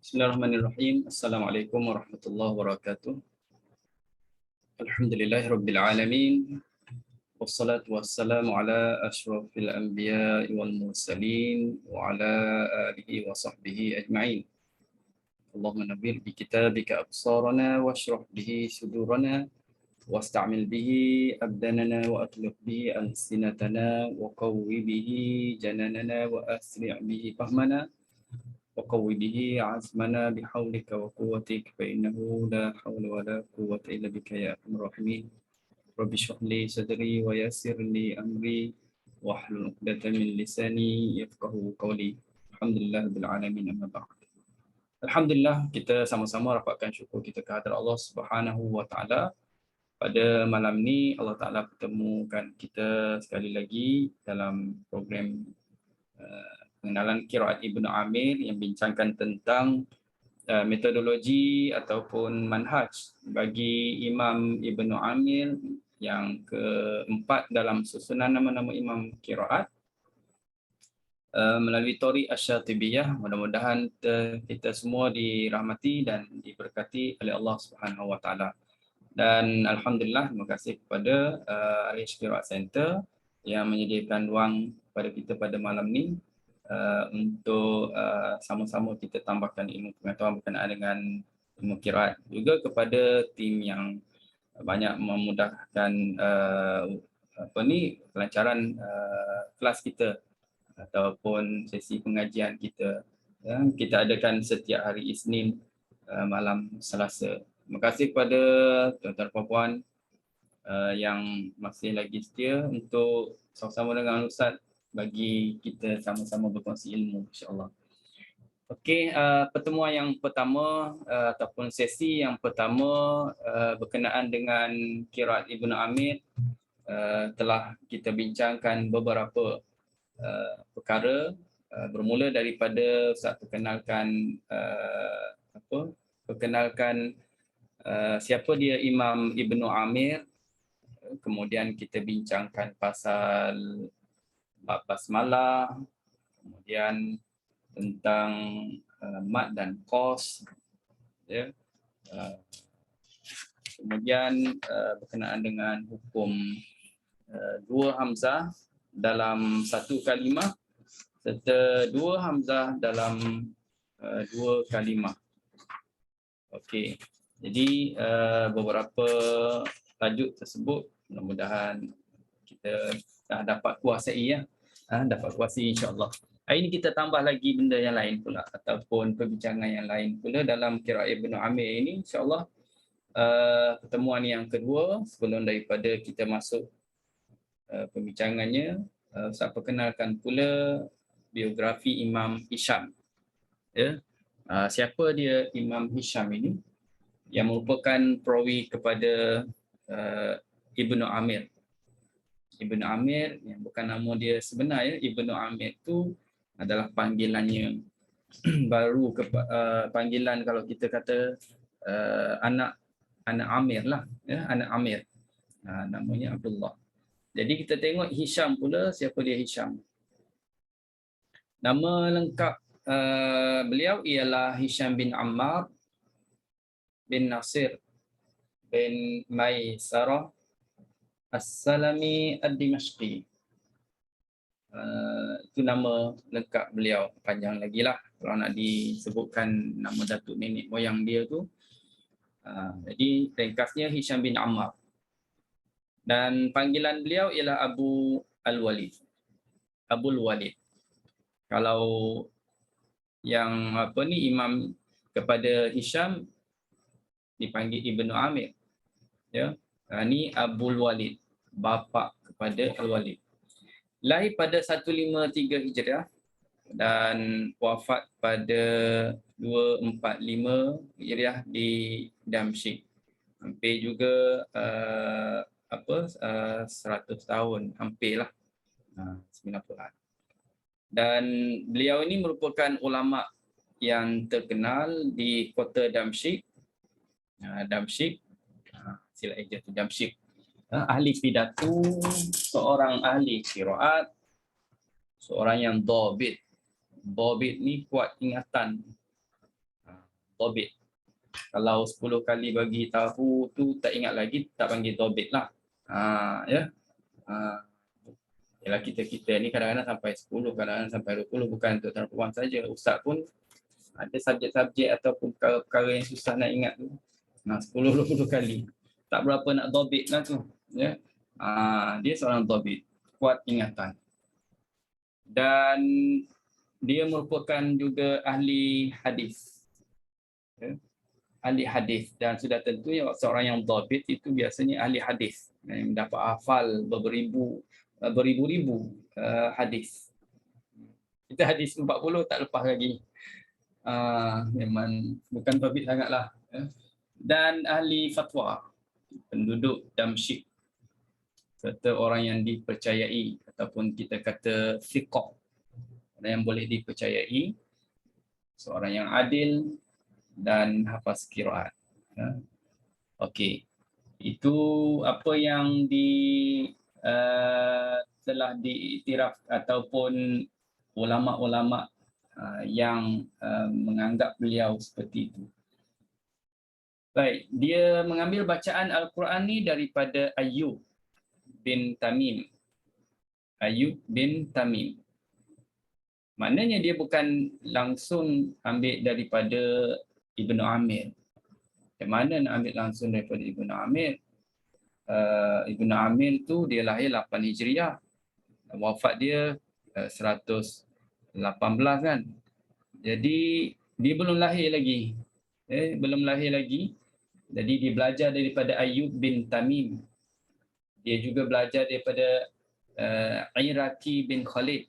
Bismillahirrahmanirrahim. Assalamualaikum warahmatullahi wabarakatuh. Alhamdulillahirabbil alamin. Wassalatu wassalamu ala asyrafil anbiya'i wal mursalin wa ala alihi wa sahbihi ajma'in. Allahumma nabbir bi kitabika absarana washrah bihi sudurana wasta'mil bihi abdanana wa atlif bihi alsinatana wa qawwi bihi jananana wa asri' bihi fahmana وقوي به عزمنا بحولك وقوتك فإنه لا حول ولا قوة إلا بك يا أرحم الراحمين. رب اشرح لي صدري ويسر لي أمري واحلل عقدة من لساني يفقهوا قولي. Alhamdulillah rabbil alamin, amma ba'd. Alhamdulillah, kita sama-sama rapatkan syukur kita kehadrat Allah Subhanahu wa taala. Pada malam ni Allah Taala pertemukan kita sekali lagi dalam program pengenalan qiraat Ibnu Amir yang bincangkan tentang metodologi ataupun manhaj bagi Imam Ibnu Amir yang keempat dalam susunan nama-nama Imam qiraat melalui Thoriq Asy-Syatibiyah. Mudah-mudahan kita semua dirahmati dan diberkati oleh Allah Subhanahu wa taala. Dan alhamdulillah, terima kasih kepada Arish Qiraat Center yang menyediakan ruang kepada kita pada malam ni untuk sama-sama kita tambahkan ilmu pengetahuan berkenaan dengan ilmu qiraat, juga kepada tim yang banyak memudahkan kelancaran kelas kita ataupun sesi pengajian kita yang kita adakan setiap hari Isnin malam Selasa. Terima kasih kepada tuan-tuan dan puan yang masih lagi setia untuk sama-sama dengan Ustaz bagi kita sama-sama berkongsi ilmu, insya-Allah. Okey, pertemuan yang pertama ataupun sesi yang pertama berkenaan dengan qiraat Ibnu Amir telah kita bincangkan beberapa perkara, bermula daripada Ustaz perkenalkan siapa dia Imam Ibnu Amir, kemudian kita bincangkan pasal bab basmalah, kemudian tentang mad dan qas, ya. Kemudian berkenaan dengan hukum dua hamzah dalam satu kalimah serta dua hamzah dalam dua kalimah. Okey, jadi beberapa tajuk tersebut mudah-mudahan kita dapat kuasai, ya. Dapat kuasai, insya-Allah. Hari ini kita tambah lagi benda yang lain pula ataupun perbincangan yang lain pula dalam qiraat Ibnu Amir ini, insya-Allah. Pertemuan yang kedua, sebelum daripada kita masuk perbincangannya, saya perkenalkan pula biografi Imam Hisham, ya. Siapa dia Imam Hisham ini, yang merupakan perawi kepada Ibnu Amir. Ibnu Amir yang bukan nama dia sebenar, ya. Ibnu Amir itu adalah panggilannya baru panggilan kalau kita kata anak Amir lah, ya, anak Amir. Namanya Abdullah. Jadi kita tengok Hisham pula, siapa dia Hisham. Nama lengkap beliau ialah Hisham bin Ammar bin Nasir bin Maisarah As-Salami Ad-Dimashqi. Itu nama lengkap beliau. Panjang lagi lah kalau nak disebutkan nama datuk nenek moyang dia tu. Jadi ringkasnya Hisham bin Ammar. Dan panggilan beliau ialah Abu Al-Walid. Abul Walid. Kalau yang imam kepada Hisham dipanggil Ibnu Amir, ya. Ini Abul Walid, bapa kepada Al-Walid. Lahir pada 153 Hijriah dan wafat pada 245 Hijriah di Damsyik. Hampir juga 100 tahun, hampirlah 90-an. Dan beliau ini merupakan ulama yang terkenal di kota Damsyik. Damsyik, sila eja tu Damsyik. Ahli pidato, seorang ahli qiraat, seorang yang dhabit, Dobit ni kuat ingatan. Dobit. Kalau 10 kali bagi tahu tu tak ingat lagi, tak panggil dobit lah. Ya. Yalah kita ni kadang-kadang sampai 10, kadang-kadang sampai 20, bukan untuk tuan puan saja. Ustaz pun ada subjek-subjek ataupun perkara-perkara yang susah nak ingat tu. 10-20 kali. Tak berapa nak dobit lah tu. Ya. Dia seorang dobit. Kuat ingatan. Dan dia merupakan juga ahli hadis. Ya. Ahli hadis, dan sudah tentunya seorang yang dobit itu biasanya ahli hadis yang dapat hafal beribu-ribu hadis. Kita hadis 40 tak lepas lagi. Memang bukan dobit sangatlah. Dan ahli fatwa, penduduk Damsyik, serta orang yang dipercayai ataupun kita kata thiqah, orang yang boleh dipercayai, seorang yang adil dan hafaz qiraat. Okey. Itu apa yang telah diiktiraf ataupun ulama-ulama yang menganggap beliau seperti itu. Baik, dia mengambil bacaan Al-Quran ni daripada Ayyub bin Tamim. Ayyub bin Tamim. Maknanya dia bukan langsung ambil daripada Ibnu Amir. Yang mana nak ambil langsung daripada Ibnu Amir? Ibnu Amir tu dia lahir 8 Hijriah. Wafat dia 118 kan. Jadi dia belum lahir lagi. Belum lahir lagi. Jadi dia belajar daripada Ayyub bin Tamim. Dia juga belajar daripada Iraqi bin Khalid.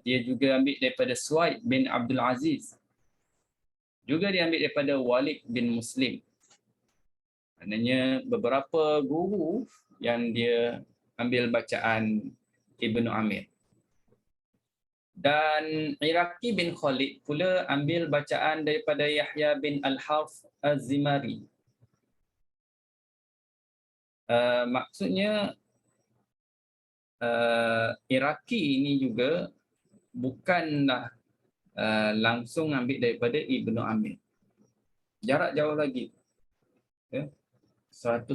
Dia juga ambil daripada Suaid bin Abdul Aziz. Juga dia ambil daripada Walid bin Muslim. Maknanya beberapa guru yang dia ambil bacaan Ibnu Amir. Dan Iraqi bin Khalid pula ambil bacaan daripada Yahya bin Al-Harth Az-Zimari. Maksudnya Iraqi ini juga bukanlah langsung ambil daripada Ibnu Amir. Jarak jauh lagi. 118.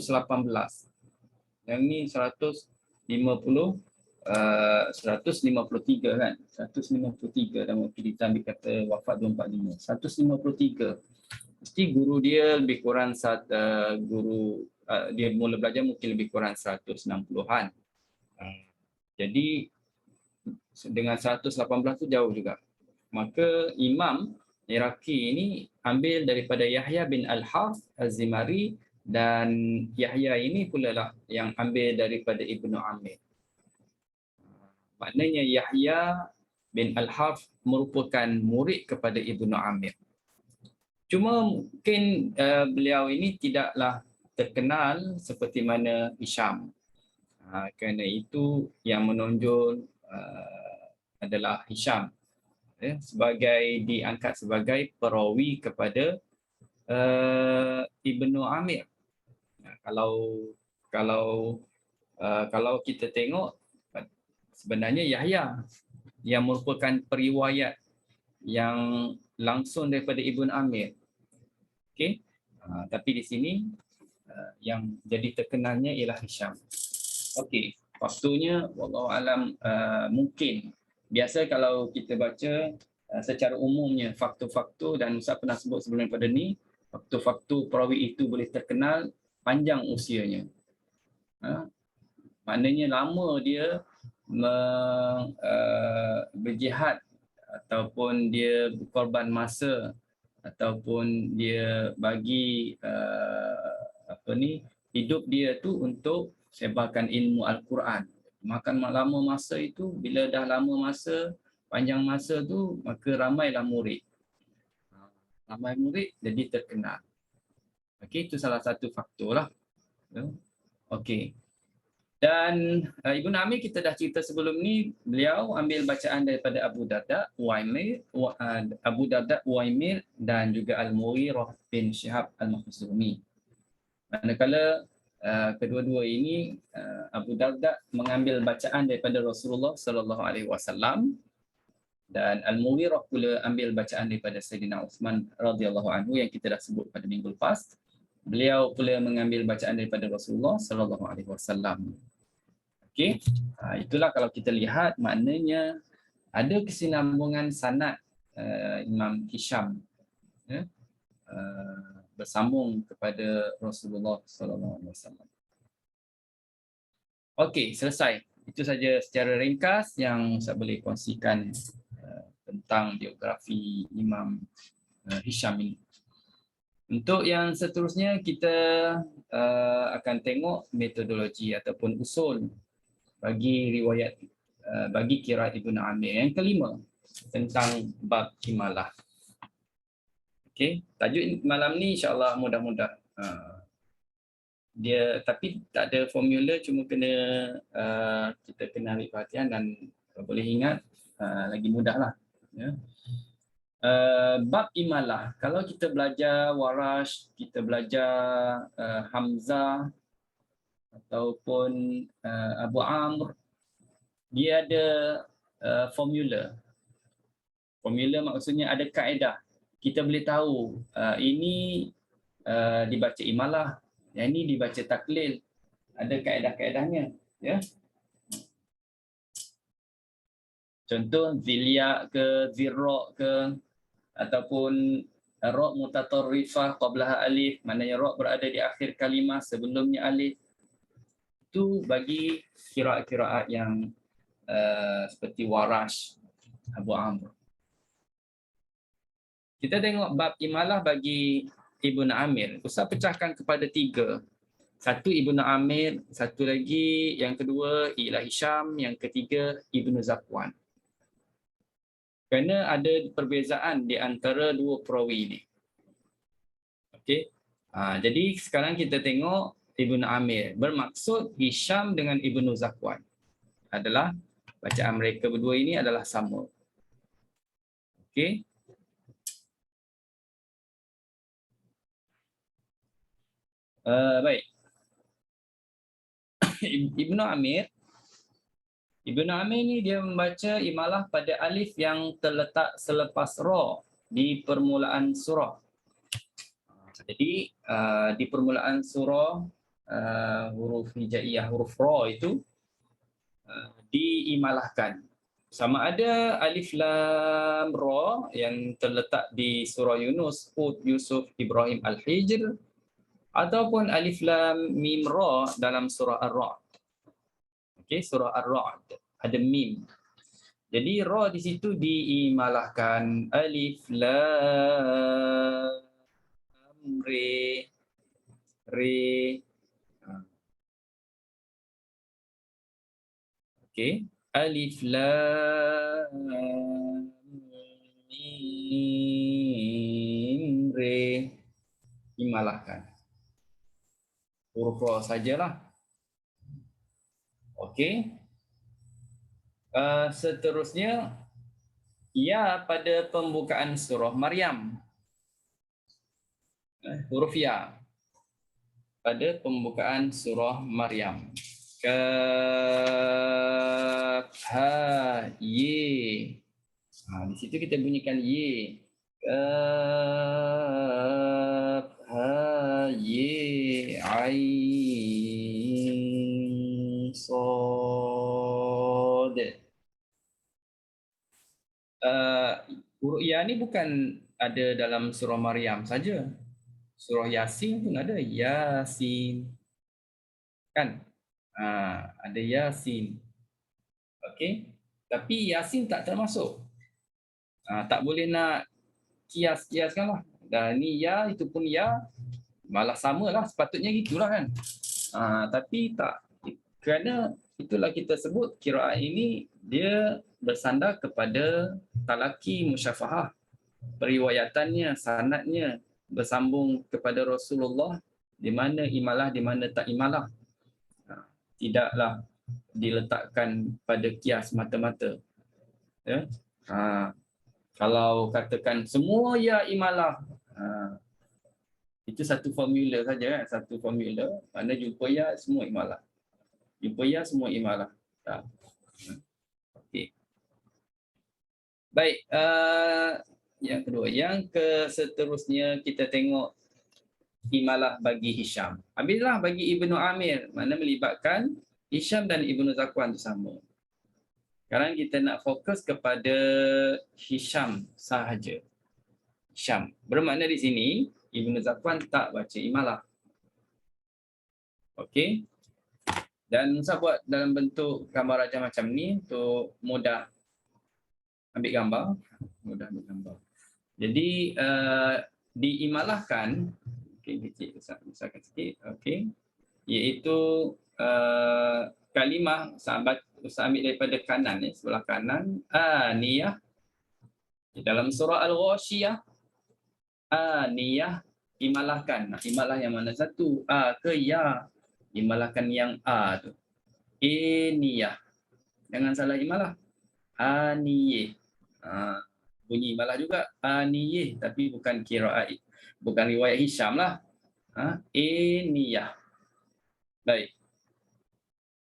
Yang ni 153 kan. 153 dan waktu kita ambil kata wafat 245. 153. Mesti guru dia lebih kurang dia mula belajar mungkin lebih kurang 160-an. Jadi dengan 118 tu jauh juga. Maka Imam Iraqi ini ambil daripada Yahya bin Al-Harth Az-Zimari, dan Yahya ini pula lah yang ambil daripada Ibnu Amir. Maknanya Yahya bin Al-Harth merupakan murid kepada Ibnu Amir. Cuma mungkin beliau ini tidaklah terkenal seperti mana Hisham. Kerana itu yang menonjol adalah Hisham. Diangkat sebagai perawi kepada Ibnu Amir. Kalau kita tengok, sebenarnya Yahya yang merupakan periwayat yang langsung daripada Ibnu Amir. Okey. Tapi di sini yang jadi terkenalnya ialah Hisham. Okey, waktunya wallahu alam mungkin biasa kalau kita baca secara umumnya faktor-faktor, dan Ustaz pernah sebut sebelum pada ni, faktor-faktor perawi itu boleh terkenal panjang usianya. Maknanya lama dia berjihad ataupun dia berkorban masa ataupun dia bagi hidup dia tu untuk sebarkan ilmu Al-Quran. Makan lama masa itu, bila dah lama masa, panjang masa tu, maka ramailah murid. Ramai murid jadi terkenal. Okey, itu salah satu faktor lah. Okey. Dan Ibnu Amir kita dah cerita sebelum ni, beliau ambil bacaan daripada Abu Darda, Uwaimir dan juga Al-Mughirah bin Syihab Al-Makhzumi. Manakala kedua-dua ini Abu Darda mengambil bacaan daripada Rasulullah sallallahu alaihi wasallam, Dan Al-Mughirah pula ambil bacaan daripada Sayyidina Uthman radhiyallahu anhu yang kita dah sebut pada minggu lepas. Beliau pula mengambil bacaan daripada Rasulullah sallallahu alaihi wasallam. Okey. Itulah kalau kita lihat maknanya ada kesinambungan sanad Imam Hisham ya, bersambung kepada Rasulullah sallallahu alaihi wasallam. Okey, selesai. Itu saja secara ringkas yang saya boleh kongsikan tentang biografi Imam Hisham ini. Untuk yang seterusnya kita akan tengok metodologi ataupun usul bagi riwayat bagi qiraat Ibnu Amir. Yang kelima tentang bab imalah. Okey, tajuk malam ni insya-Allah mudah-mudah. Dia tapi tak ada formula, cuma kena kita kena ambil perhatian dan boleh ingat lagi mudahlah ya. Bab imalah, kalau kita belajar Warash, kita belajar Hamzah ataupun Abu Amr, dia ada formula. Formula maksudnya ada kaedah. Kita boleh tahu ini dibaca imalah, yang ini dibaca taklil. Ada kaedah-kaedahnya ya. Contoh zilya ke zirra ke ataupun ra mutatarrifah qablaha alif, maknanya ra berada di akhir kalimah sebelumnya alif. Itu bagi qiraat-qiraat yang seperti Warash, Abu Amr. Kita tengok bab imalah bagi Ibnu Amir. Ustaz pecahkan kepada 3. Satu Ibnu Amir, satu lagi yang kedua ialah Hisham, yang ketiga Ibnu Zakwan. Kerana ada perbezaan di antara dua perawi ini. Okey. Jadi sekarang kita tengok Ibnu Amir. Bermaksud Hisham dengan Ibnu Zakwan adalah bacaan mereka berdua ini adalah sama. Okey. Baik. Ibnu Amir ni dia membaca imalah pada alif yang terletak selepas ra di permulaan surah. Jadi di permulaan surah huruf hijaiyah, huruf ra itu diimalahkan. Sama ada alif lam ra yang terletak di surah Yunus, Hud, Yusuf, Ibrahim, Al-Hijr, ataupun alif lam mim ra dalam surah Ar-Ra'd. Okey, surah Ar-Ra'd ada mim. Jadi ra di situ diimalahkan, alif lam re. Okey, alif lam mim re, imalahkan. Huruf ra sajalah. Okey. Seterusnya ya pada pembukaan surah Maryam. Huruf ya pada pembukaan surah Maryam. Kaf ha ye. Di situ kita bunyikan ye. Kaf ha ye ain sad. Huruf ya ni bukan ada dalam surah Maryam saja. Surah Yasin pun ada, Yasin. Kan? Ada Yasin. Okey. Tapi Yasin tak termasuk. Tak boleh nak kias-kiaskanlah. Dan ni ya, itu pun ya. Malah samalah, sepatutnya gitulah kan. Tapi tak. Kerana itulah kita sebut qiraat ini dia bersandar kepada talaki musyafahah. Periwayatannya, sanadnya bersambung kepada Rasulullah, di mana imalah, di mana tak imalah. Tidaklah diletakkan pada kias mata-mata. Ya? Kalau katakan semua ya imalah, itu satu formula saja kan? Satu formula, mana jumpa ya semua imalah. Jumpa ya semua imalah. Okey. Baik, yang kedua. Yang seterusnya kita tengok imalah bagi Hisham. Ambillah bagi Ibnu Amir, mana melibatkan Hisham dan Ibnu Zakwan itu sama. Sekarang kita nak fokus kepada Hisham sahaja. Hisham. Bermakna di sini, Ibnu Zakwan tak baca imalah. Okey. Dan saya buat dalam bentuk gambar rajah macam ni untuk mudah ambil gambar. Mudah ambil gambar. Jadi, diimalahkan, okey, kecil, besarkan sikit, okey. Iaitu kalimah, saya ambil daripada kanan, sebelah kanan, aniyah. Dalam surah Al-Ghashiyah, aniyah, imalahkan. Imalah yang mana satu? A ke ya? Imalahkan yang A tu. Iniyah. Jangan salah imalah. Aniyeh. Bunyi imalah juga. Aniyeh. Tapi bukan qiraat. Bukan riwayat Hisham lah. Iniyah. Baik.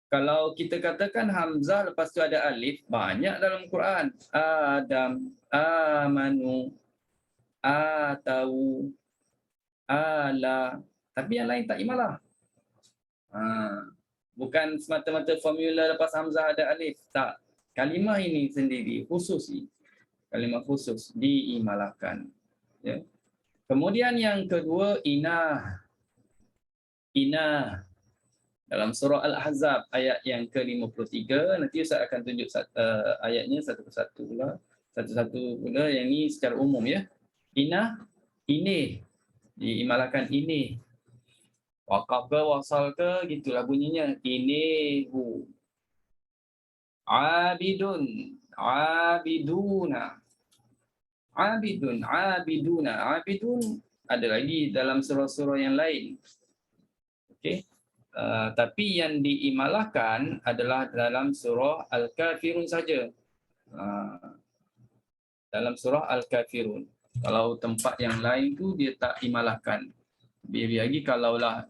Kalau kita katakan Hamzah lepas tu ada alif, banyak dalam Quran. Adam, amanu, atau, ala. Tapi yang lain tak imalah. Bukan semata-mata formula lepas Hamzah ada alif. Tak. Kalimah ini sendiri, khusus. Kalimah khusus diimalahkan. Ya. Kemudian yang kedua, inah. Inah. Dalam surah Al-Ahzab ayat yang ke-53, nanti Ustaz akan tunjuk ayatnya satu persatu pula. Satu-satu pula, yang ini secara umum ya. Inah, ini. Diimalahkan ini. Waqaf ke, wasal ke, gitulah bunyinya. Ini, hu. Abidun, abiduna. Abidun, abiduna. Abidun ada lagi dalam surah-surah yang lain. Okey. Tapi yang diimalahkan adalah dalam surah Al-Kafirun saja. Dalam surah Al-Kafirun. Kalau tempat yang lain tu dia tak imalahkan. Lagi kalaulah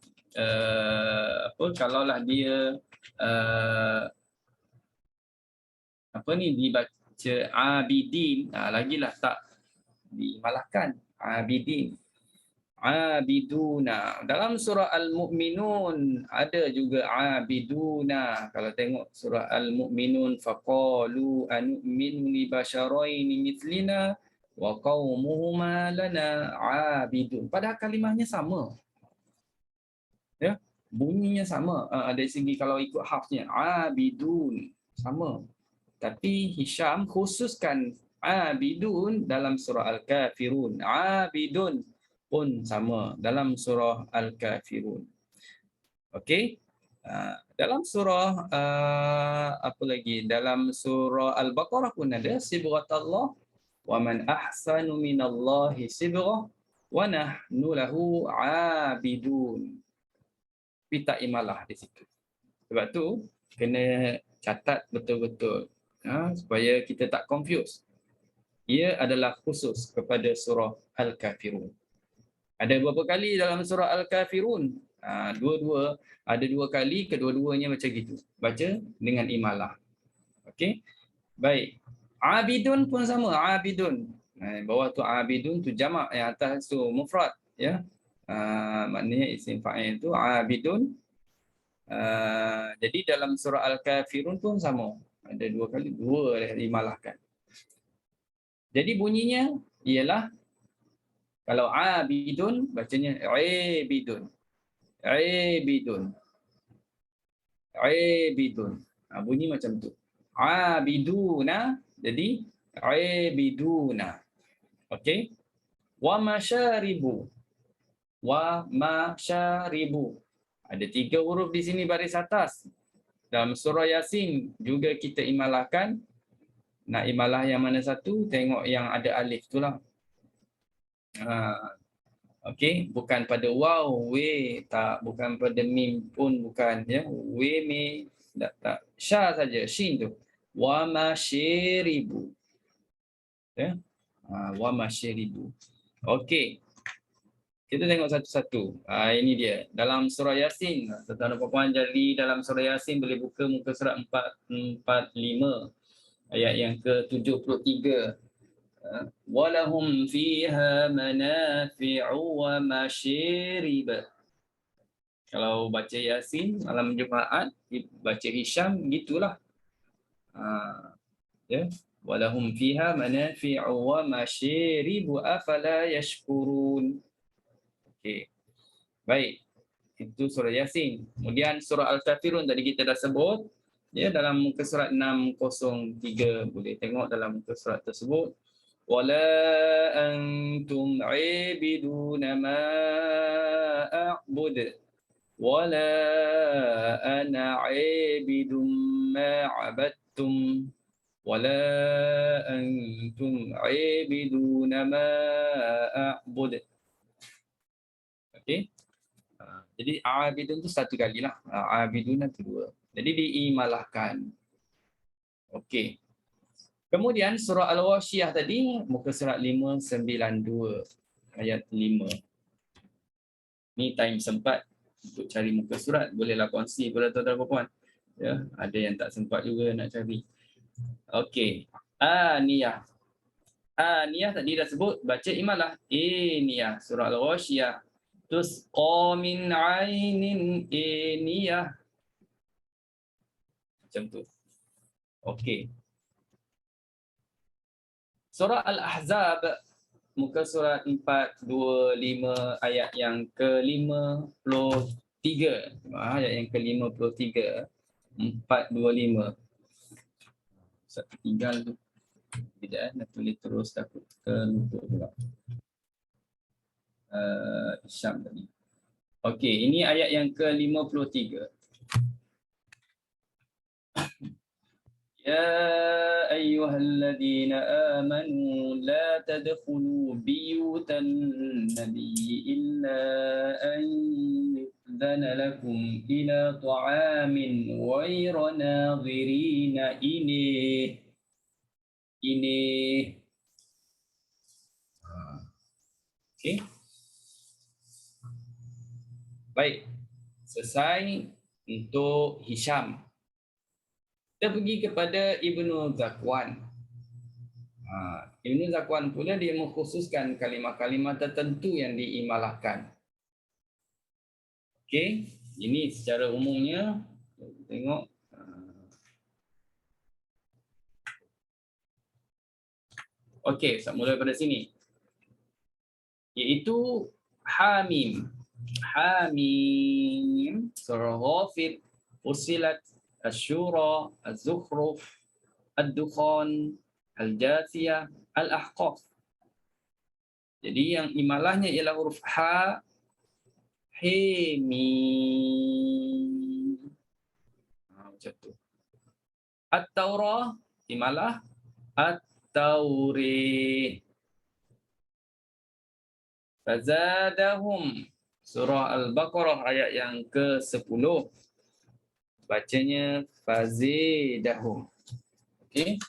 kalaulah dia dibaca abidin, lagilah tak diimalahkan. Abidin. Abiduna. Dalam surah Al-Mu'minun ada juga abiduna. Kalau tengok surah Al-Mu'minun, faqalu anu'minu li basyaraini mithlina wa qaumuhuma lana abidun. Padahal kalimahnya sama. Ya, bunyinya sama. Dari segi kalau ikut harfnya, abidun sama. Tapi Hisham khususkan abidun dalam surah Al-Kafirun. Abidun pun sama dalam surah Al-Kafirun. Okey. Dalam surah apa lagi? Dalam surah Al-Baqarah pun ada sibghatullah wa man ahsanu minallahi sibghah wa nahnu lahu abidun. Tapi tak imalah di situ. Sebab tu kena catat betul-betul supaya kita tak confuse. Ia adalah khusus kepada surah Al-Kafirun. Ada berapa kali dalam surah Al-Kafirun? Ada dua kali, kedua-duanya macam gitu. Baca dengan imalah. Okey. Baik. Abidun pun sama, abidun. Bawah tu abidun tu jamak, yang atas tu mufrad, ya. Maknanya isim fa'il tu abidun. Jadi dalam surah Al-Kafirun pun sama. Ada dua kali, dua diimalahkan. Jadi bunyinya ialah kalau abidun bacanya abidun. Abidun. Abidun. Bunyi macam tu. Abiduna jadi abiduna. Okey. Wa masyaribu. Wa masyaribu. Ada 3 huruf di sini baris atas. Dalam surah Yasin juga kita imalahkan. Nak imalah yang mana satu? Tengok yang ada alif tu lah. Okey, bukan pada waw, we, tak, bukan pada mim pun bukan, ya. We, me, tak. Sya saja, shin tu. Wa masyribu. Ya. Wa masyribu. Okey. Kita tengok satu-satu. Ini dia. Dalam surah Yasin, tuan-tuan dan puan-puan, jadi dalam surah Yasin boleh buka muka surat 445 ayat yang ke-73. Walahum fiha manafi'u wa masyarib. Kalau baca Yasin malam Jumaat, baca Hisham gitulah. Ya. Walahum fiha manafi'u wa masyarib afala yashkurun. Okey. Baik. Itu surah Yasin. Kemudian surah Al-Kafirun tadi kita dah sebut. Ya, dalam muka surat 603 boleh tengok dalam muka surat tersebut. Wala antum 'abiduna ma a'bud wala ana 'abidum ma 'abadtum wala antum 'abiduna ma a'bud. Okey. Jadi abidun tu satu kali lah. Abidun itu dua. Jadi diimalahkan. Okey. Kemudian surah Al-Wasyiyah tadi, muka surat 592, ayat 5. Ni time sempat untuk cari muka surat. Bolehlah kongsi kepada tuan-tuan puan. Ya, ada yang tak sempat juga nak cari. Okey. Niyah. Niyah tadi dah sebut, baca imalah. Niyah, surah Al-Wasyiyah. Tusqa min 'ainin niyah. Macam tu. Okey. Surah Al-Ahzab, muka surat 425, ayat yang ke-53. Ayat yang ke-53. 425. Satu tinggal tu. Tidak, nak tulis terus takut terlupa pula. Isyam tadi. Okey, ini ayat yang ke-53. يا أيها الذين آمنوا لا تدخلوا بيوت النبي إلا أن يؤذن لكم إلى طعام غير ناظرين إنيه. Okay. Baik. Selesai untuk Hisham. Kita pergi kepada Ibnu Zakwan. Ibnu Zakwan pula dia mengkhususkan kalimah-kalimah tertentu yang diimalahkan. Okey, ini secara umumnya tengok. Okey, mula pada sini. Iaitu Hamim. Hamim, surah Ghafir, Fussilat, Asy-Syura, Az-Zukhruf, Ad-Dukhan, Al-Jathiyah, Al-Ahqaf. Jadi yang imalahnya ialah huruf ha, he, mim. Macam tu. At-Taurah imalah At-Tauri. Fazadahum, surah Al-Baqarah ayat yang ke-10. Bacanya fazidahum. Okey.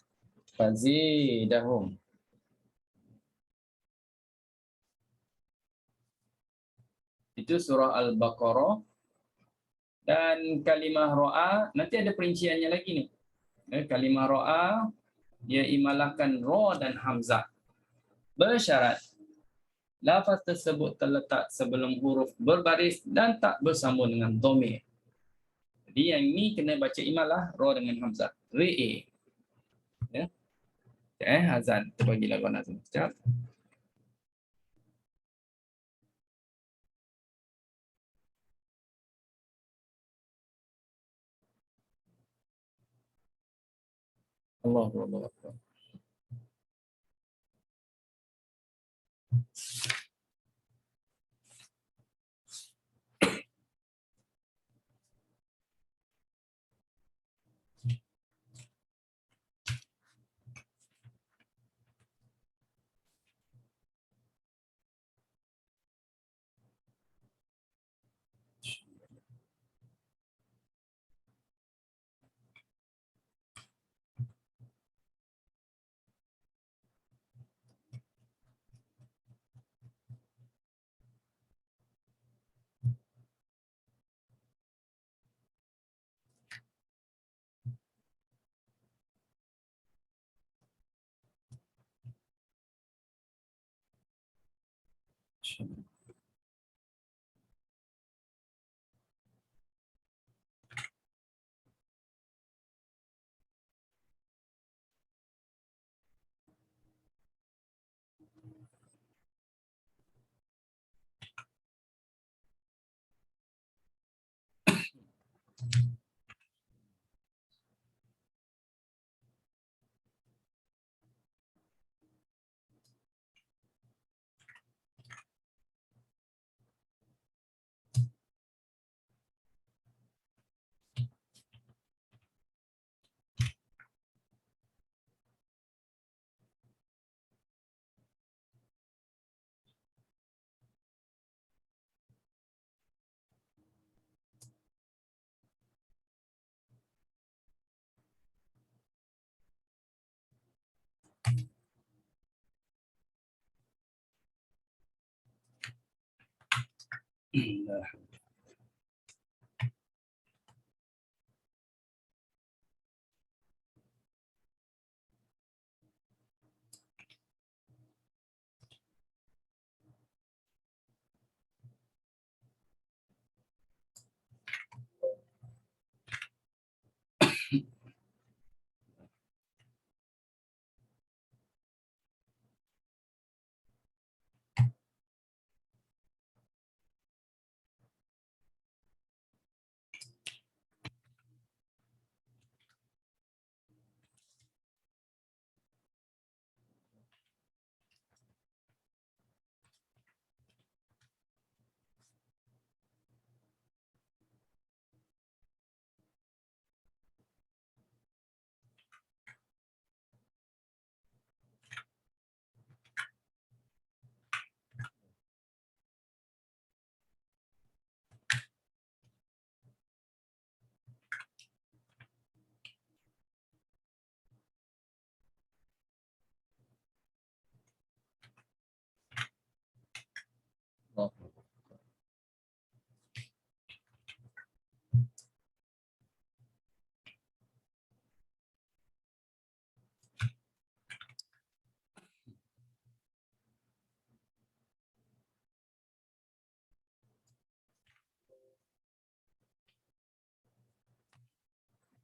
Fazidahum. Itu surah Al-Baqarah. Dan kalimah ro'a, nanti ada perinciannya lagi ni. Kalimah ro'a, dia imalahkan ro dan hamzah. Bersyarat, lafaz tersebut terletak sebelum huruf berbaris dan tak bersambung dengan dhamir. Jadi yang ini kena baca imalah ro dengan hamzah. Ri'i. Ya. Azan. Kita bagi laguan azan. Sekejap. Allahu Akbar.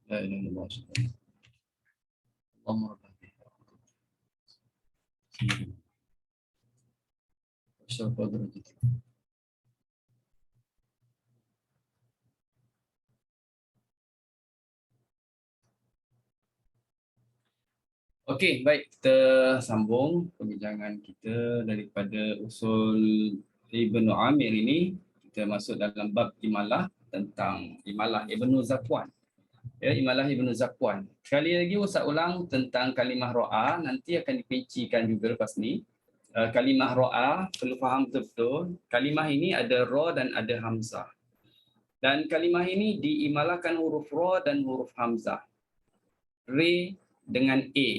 La ilaha illallah. Allahumma rabbana. Syarqa darajat. Okey, baik, kita sambung perbincangan kita daripada usul Ibnu Amir ini. Kita masuk dalam bab imalah, tentang imalah Ibnu Zakwan. Ya, imalah Ibnu Zakwan. Sekali lagi Ustaz ulang tentang kalimah ro'a, nanti akan dipincikan juga lepas ni. Kalimah ro'a perlu faham betul-betul. Kalimah ini ada ra dan ada hamzah. Dan kalimah ini diimalahkan huruf ra dan huruf hamzah. Re dengan a.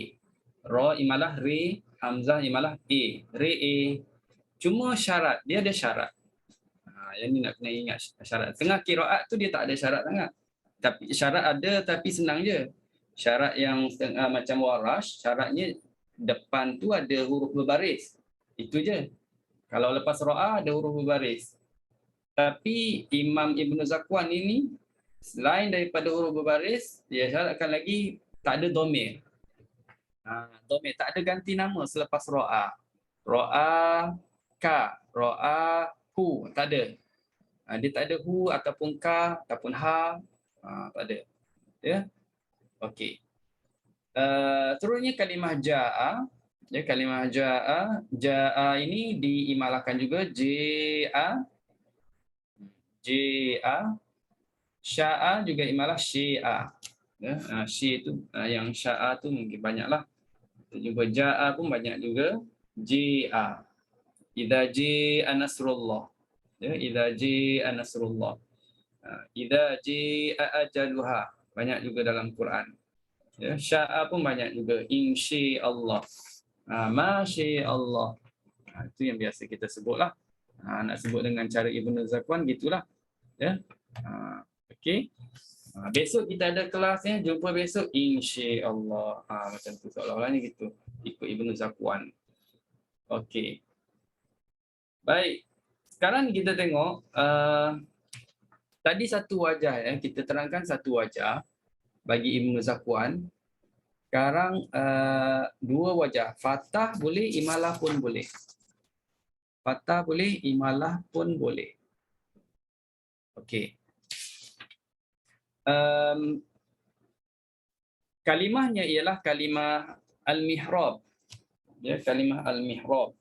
Ra imalah re, hamzah imalah a. Re a. Cuma syarat, dia ada syarat. Yang ni nak kena ingat syarat. Tengah qiraat tu dia tak ada syarat sangat. Tapi syarat ada tapi senang je. Syarat yang macam warash, syaratnya depan tu ada huruf berbaris. Itu je. Kalau lepas ra'a ada huruf berbaris. Tapi Imam Ibnu Zakwan ini selain daripada huruf berbaris, dia syaratkan lagi tak ada domir. Domir tak ada ganti nama selepas ra'a. Ra'a ka, ra'a hu, tak ada. Dia tak ada hu ataupun ka ataupun ha, tak ada. Ya. Okey. Terusnya kalimah ja'a. Ya, kalimah ja'a. Ja'a ini diimalahkan juga ja'a. Ja'a. Sya'a juga imalah syi'a. Ya, syi itu yang sya'a tu mungkin banyaklah. Kita jumpa ja'a pun banyak juga. Ja'a. Idza ja'a nasrullah. Ya, idza ja'a nasrullah. Idza ja'a ajaluha. Banyak juga dalam Quran. Ya, sya'a pun banyak juga. Insya-Allah. Masya-Allah. Itu yang biasa kita sebutlah. Nak sebut dengan cara Ibnu Zakwan gitulah. Ya. Okey. Besok kita ada kelasnya, jumpa besok insya-Allah. Macam tu seolah-olahnya gitu. Ikut Ibnu Zakwan. Okey. Baik. Sekarang kita tengok tadi satu wajah ya, kita terangkan satu wajah bagi Ibnu Zakwan. Sekarang dua wajah. Fathah boleh, imalah pun boleh. Fathah boleh, imalah pun boleh. Okey. Kalimahnya ialah kalimah al-mihrab. Ya, kalimah al-mihrab.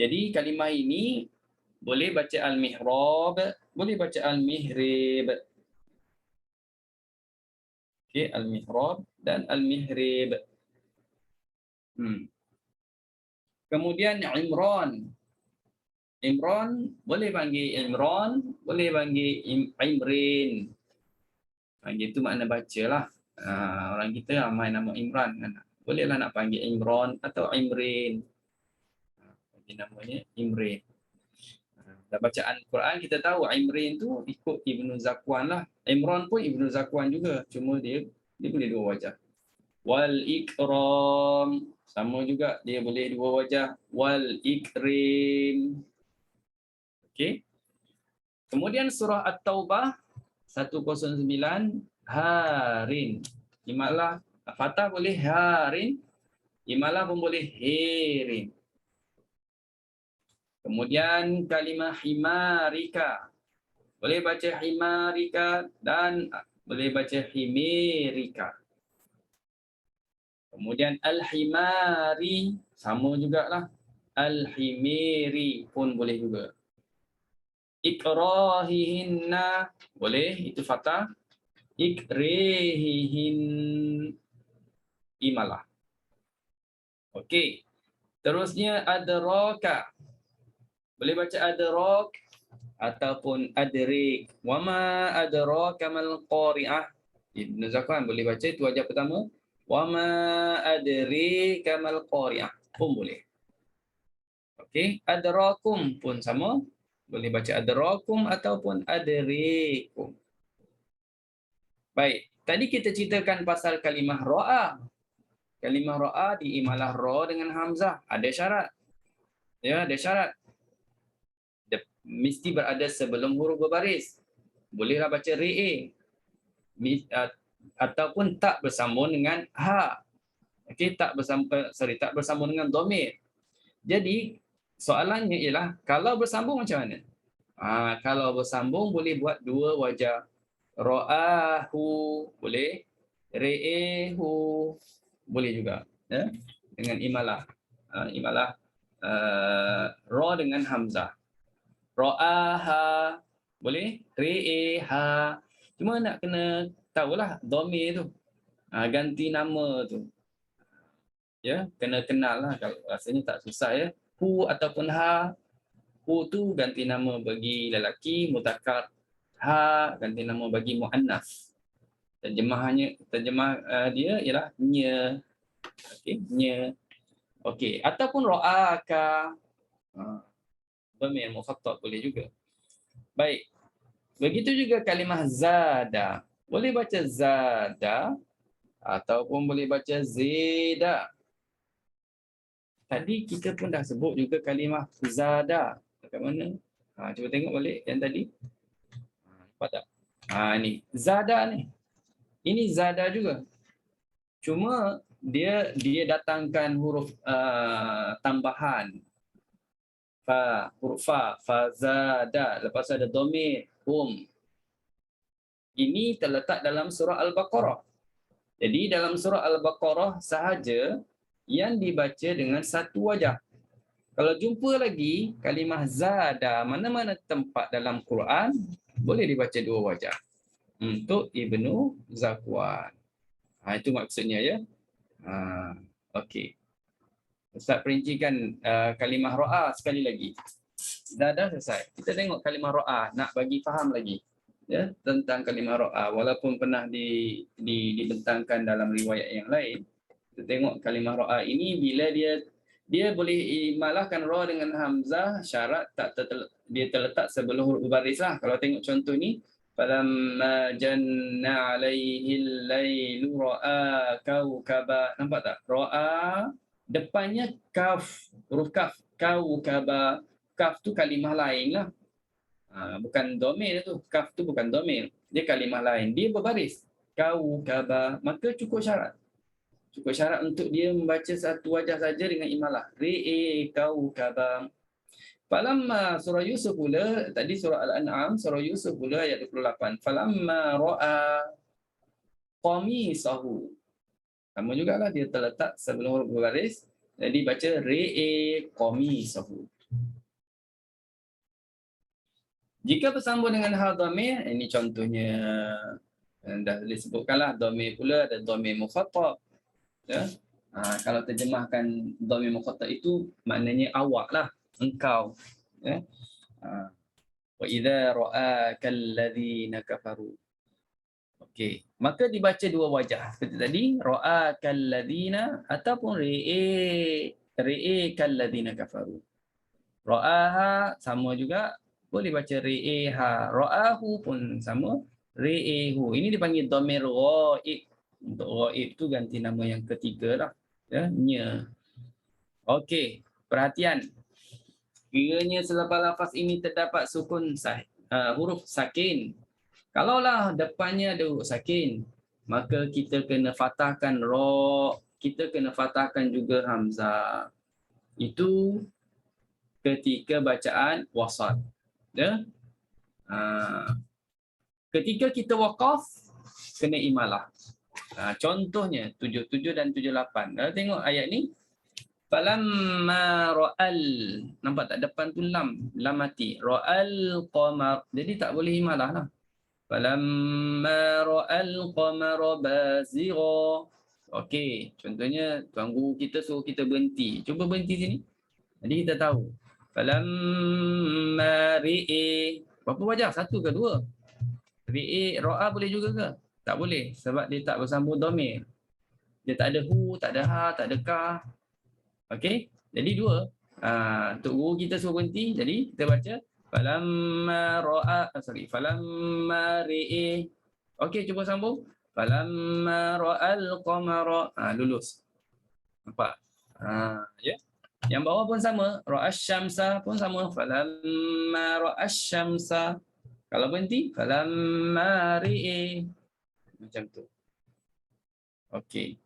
Jadi kalimah ini boleh baca al-mihrab, boleh baca al-mihrib. Okey, al-mihrab dan al-mihrib. Kemudian Imran. Imran boleh panggil Imran, boleh panggil Imrin. Itu makna bacalah. Orang kita ramai nama Imran kan. Bolehlah nak panggil Imran atau Imrin. Bagi namanya Imrin. Dan bacaan Quran kita tahu Imrin tu ikut Ibnu Zakwan lah. Imran pun Ibnu Zakwan juga. Cuma dia boleh dua wajah. Wal ikram. Sama juga dia boleh dua wajah. Wal ikrim. Okey. Kemudian surah At-Taubah 109 harin. Imalah fathah boleh harin, imalah pun boleh hirin. Kemudian kalimah himarika. Boleh baca himarika dan boleh baca himirika. Kemudian al-himari sama jugalah. Al-himiri pun boleh juga. Ikrahihinna boleh, itu fathah. Ikrihihin imalah. Okey. Terusnya adraka. Boleh baca adrak ataupun adrik. Wama adraka mal qari'ah. Ibnu Zakwan boleh baca itu wajah pertama. Wama adrika mal qari'ah pun boleh. Okey, adrakum pun sama. Boleh baca adrakum ataupun adrikum. Baik, tadi kita ceritakan pasal kalimah ra'a. Kalimah ra'a diimalah ra dengan hamzah. Ada syarat. Ya, ada syarat. Dia mesti berada sebelum huruf berbaris. Bolehlah baca re'e. Ataupun tak bersambung dengan ha. Okey, tak bersambung dengan dhamir. Jadi, soalannya ialah kalau bersambung macam mana? Kalau bersambung boleh buat dua wajah. Ra'ahu boleh, re'ehu boleh juga, ya, dengan imalah. Imalah ra dengan hamzah. Ra'aha boleh, re'eha. Cuma nak kena tahulah dhamir tu. Ganti nama tu. Ya, kena kenal lah, kalau rasanya tak susah ya. Hu ataupun ha. Hu tu ganti nama bagi lelaki, mutakkar. Ha ganti nama bagi muannas. Terjemah dia ialah nya. Okey, nya. Okey, ataupun ra'aka. Dhamir mukhattab boleh juga. Baik. Begitu juga kalimah zada. Boleh baca zada ataupun boleh baca zida. Tadi kita pun dah sebut juga kalimah zada. Dekat mana? Cuba tengok balik yang tadi. Nampak tak? Ni. Zada ni. Ini zada juga. Cuma dia datangkan huruf tambahan. Huruf fa, zada. Lepas ada dhamir, hum. Ini terletak dalam surah Al-Baqarah. Jadi dalam surah Al-Baqarah sahaja yang dibaca dengan satu wajah. Kalau jumpa lagi kalimah zada mana-mana tempat dalam Quran, boleh dibaca dua wajah. Untuk Ibnu Zakwan. Itu maksudnya ya. Okey. Ustaz perincikan kalimah ra'a sekali lagi. Dah selesai. Kita tengok kalimah ra'a, nak bagi faham lagi ya tentang kalimah ra'a, walaupun pernah dibentangkan dalam riwayat yang lain. Kita tengok kalimah ra'a ini bila dia boleh imalahkan ra dengan hamzah, syarat dia terletak sebelum huruf baris lah. Kalau tengok contoh ni, falamma janna alaihil lailu ra'a kaukaba. Nampak tak? Ra'a depannya kaf, huruf kaf. Kaukaba. Kaf tu kalimah lain lah. Bukan domir tu. Kaf tu bukan domir. Dia kalimah lain. Dia berbaris. Kaukaba. Maka cukup syarat. Cukup syarat untuk dia membaca satu wajah saja dengan imalah. Ri'i kaukaba. Falamma surah Yusuf pula, tadi surah Al-An'am, surah Yusuf pula ayat 28. Falamma ra'a qamisahu. Sama jugalah dia terletak sebelum huruf berbaris. Jadi baca ri'i qamisahu. Jika bersambung dengan hal dhamir, ini contohnya dah disebutkanlah dhamir pula ada dhamir mukhatab. Ya. Kalau terjemahkan dhamir mukhatab itu maknanya awak lah, engkau. Ya. Wa idza ra'aka alladhina kafaru. Okey, maka dibaca dua wajah. Seperti tadi, ra'aka alladhina ataupun ri'i kalladhina kafaru. Ra'aha sama juga, boleh baca ri'iha. Ra'ahu pun sama, ri'ihu. Ini dipanggil dhamir ghaib. Untuk ghaib tu ganti nama yang ketiga lah. Ya, nya. Okey, perhatian. Kiranya selepas lafaz ini terdapat sukun huruf sakin. Kalaulah depannya ada huruf sakin, maka kita kena fathahkan ra, kita kena fathahkan juga hamzah. Itu ketika bacaan wasal. Ya. Ketika kita waqaf, kena imalah. Contohnya 77 dan 78. Kalau tengok ayat ni, falamma ra'al, nampak tak depan tu lam mati. Ra'al qamar. Jadi tak boleh imalah lah. Falamma ra'al qamara bazigha. Okey, contohnya tuan guru kita suruh kita berhenti. Cuba berhenti sini. Jadi kita tahu. Falamma ri'i. Berapa wajah? Satu ke dua? Ri'i, ra'a boleh juga ke? Tak boleh sebab dia tak bersambung dhamir. Dia tak ada hu, tak ada ha, tak ada ka. Okey? Jadi dua. Untuk guru kita suruh berhenti. Jadi kita baca falamma ra'a, falamma ri'i. Okey, cuba sambung. Falamma ra'al qamara. Lulus. Nampak? Ya. Yang bawah pun sama, ra'asyamsa pun sama, falamma ra'asyamsa. Kalau berhenti, falamma ri'i. Macam tu. Okey.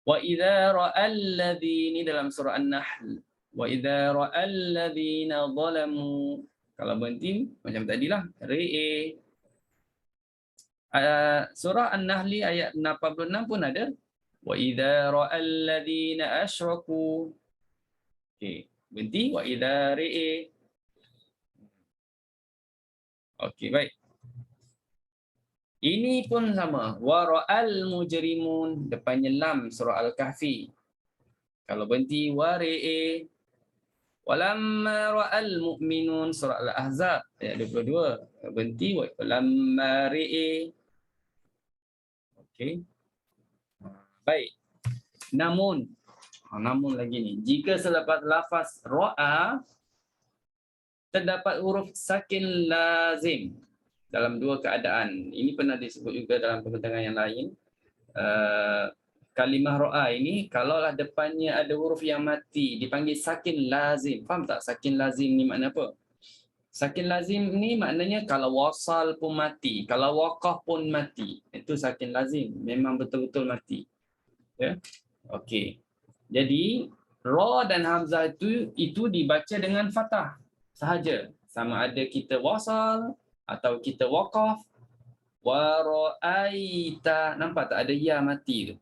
Wa idza ra'al ladzina, dalam surah An-Nahl. Wa idza ra'al ladzina zalamu. Kalau berhenti macam tadilah, ri'i. Surah An-Nahl ayat 86 pun ada. Wa idza ra'al ladzina asyraku. Okey, berhenti wa idza ri'i. Okey, baik. Ini pun sama. Wa ra'al mujrimun, depannya lam surah Al-Kahfi. Kalau berhenti wa ri'i. Walamma ra'al mu'minun surah Al-Ahzab ayat 22. Berhenti wa lamma ri'i. Okey. Baik. Namun lagi ni, jika selepas lafaz ra'a terdapat huruf sakin lazim dalam dua keadaan. Ini pernah disebut juga dalam pembentangan yang lain. Kalimah ra'a ini kalaulah depannya ada huruf yang mati dipanggil sakin lazim. Faham tak sakin lazim ni makna apa? Sakin lazim ni maknanya kalau wasal pun mati, kalau waqaf pun mati. Itu sakin lazim, memang betul-betul mati. Ya. Okey. Jadi ra dan hamzah itu dibaca dengan fathah sahaja. Sama ada kita wasal atau kita waqaf. Wa ra'aita, nampak tak ada ya mati tu.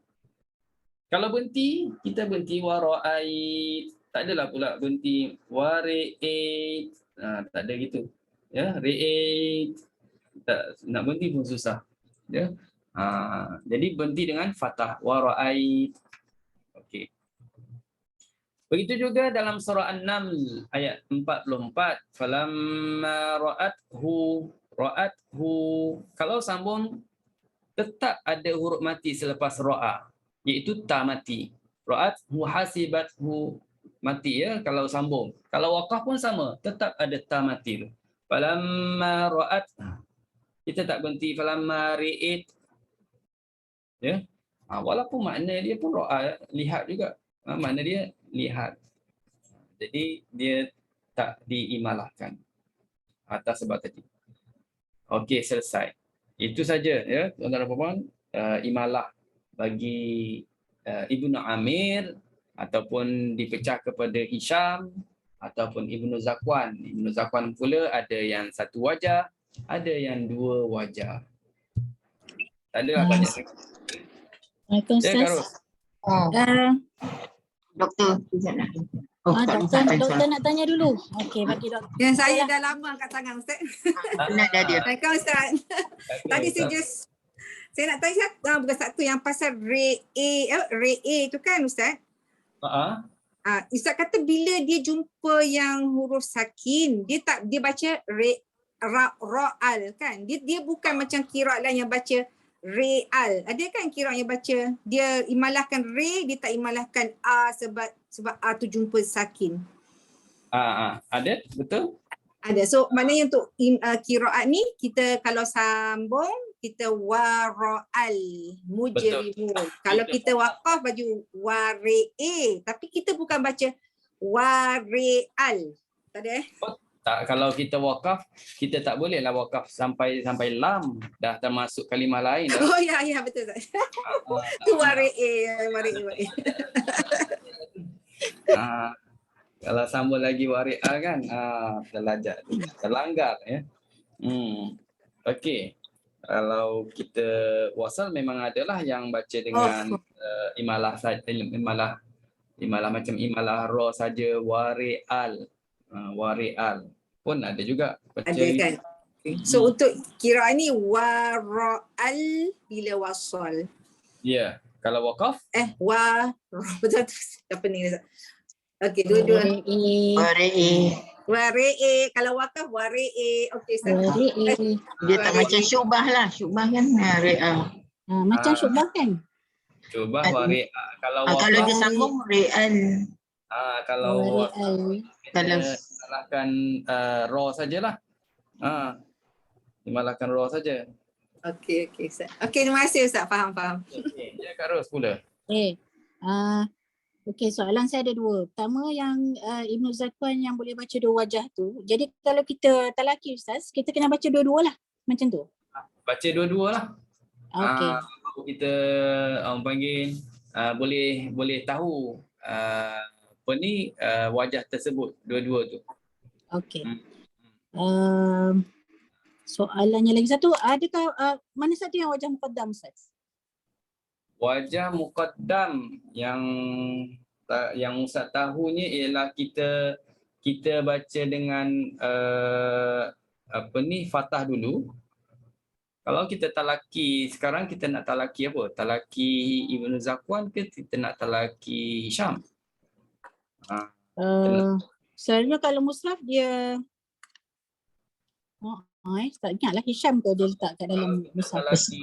Kalau berhenti, kita berhenti wa ra'ait. Tak adalah pula berhenti wa ri'ait. Tak ada gitu. Ya, ri'ait. Nak berhenti pun susah. Ya. Jadi berhenti dengan fathah wa ra'ait. Okey. Begitu juga dalam surah An-Naml ayat 44. Falamma ra'athu. Kalau sambung tetap ada huruf mati selepas ra'a, iaitu ta mati. Ra'athu hasibathu, mati ya kalau sambung. Kalau waqaf pun sama, tetap ada ta mati tu. Falamma ra'at, kita tak berhenti falamma ri'it. Ya. Walaupun makna dia pun ra'a, lihat juga. Makna dia lihat. Jadi dia tak diimalahkan atas sebab tadi. Okey, selesai. Itu saja ya, tuan-tuan dan puan, imalah bagi Ibnu Amir ataupun dipecah kepada Hisham ataupun Ibnu Zakwan. Ibnu Zakwan pula ada yang satu wajah, ada yang dua wajah. Tak adalah banyak lagi. Assalamualaikum Ya, Ustaz. Karus. Doktor, sekejap nak. Oh, tak Doktor, lihat. doktor nak tanya dulu. Okey, bagi doktor. Yang saya dah lama angkat tangan Ustaz. Nak dah dia. Assalamualaikum Ustaz. Tadi saya nak tanya bukan satu yang pasal Ray A tu kan Ustaz. Ustaz kata bila dia jumpa yang huruf sakin, dia baca ra'al kan. Dia bukan macam qiraat lain yang baca real. Ada kan qiraat yang baca dia imalahkan re, dia tak imalahkan a sebab a tu jumpa sakin. Ada, betul? Ada. So maknanya untuk qiraat ni kita kalau sambung kita wara'al mujrimun. Kalau kita waqaf baju wari'e, tapi kita bukan baca wari'al. Tak ada Tak, kalau kita wakaf, kita tak bolehlah wakaf sampai lam, dah termasuk kalimah lain dah. Oh ya betul tak. Tu wari'e. Kalau sambung lagi wari'ah kan, terlanggar ya. Okey. Kalau kita wasal memang adalah yang baca dengan imalah saja, imalah macam imalah ra saja, wari'al. Wari'al pun ada juga. Ada kan. So untuk kira ni wara'al bila wasal. Ya, kalau wakaf betul tu apa ni. Okey, dua-dua. Wari'e. Kalau wakaf wari'e. Okey, Wari'e. Dia tak macam syubah lah. Syubah kan re'ah. Macam syubah kan? Syubah wari'ah. Kalau wakaf, kalau dia sambung re'al. Kalau wari'al. Kalau salahkan ra sajalah. Dimalahkan ra saja. Okey Ustaz. Okey, terima kasih Ustaz. Faham. Okay. Ya, Kak Ros pula. Okey, soalan saya ada dua. Pertama yang Ibnu Zakwan yang boleh baca dua wajah tu. Jadi kalau kita talaki Ustaz, kita kena baca dua-dua lah. Macam tu. Baca dua-dua lah. Okey. Kita orang panggil boleh tahu wajah tersebut dua-dua tu. Okey. Soalannya lagi satu, adakah mana satu yang wajah muqaddam Ustaz? Wajah muqaddam yang Ustaz tahunya ialah kita baca dengan fathah dulu. Kalau kita talaki, sekarang kita nak talaki apa? Talaki Ibnu Zakwan ke kita nak talaki Hisham? Sebenarnya kalau mushaf dia tak ingatlah Hisham ke dia letak kat dalam mushaf. Talaki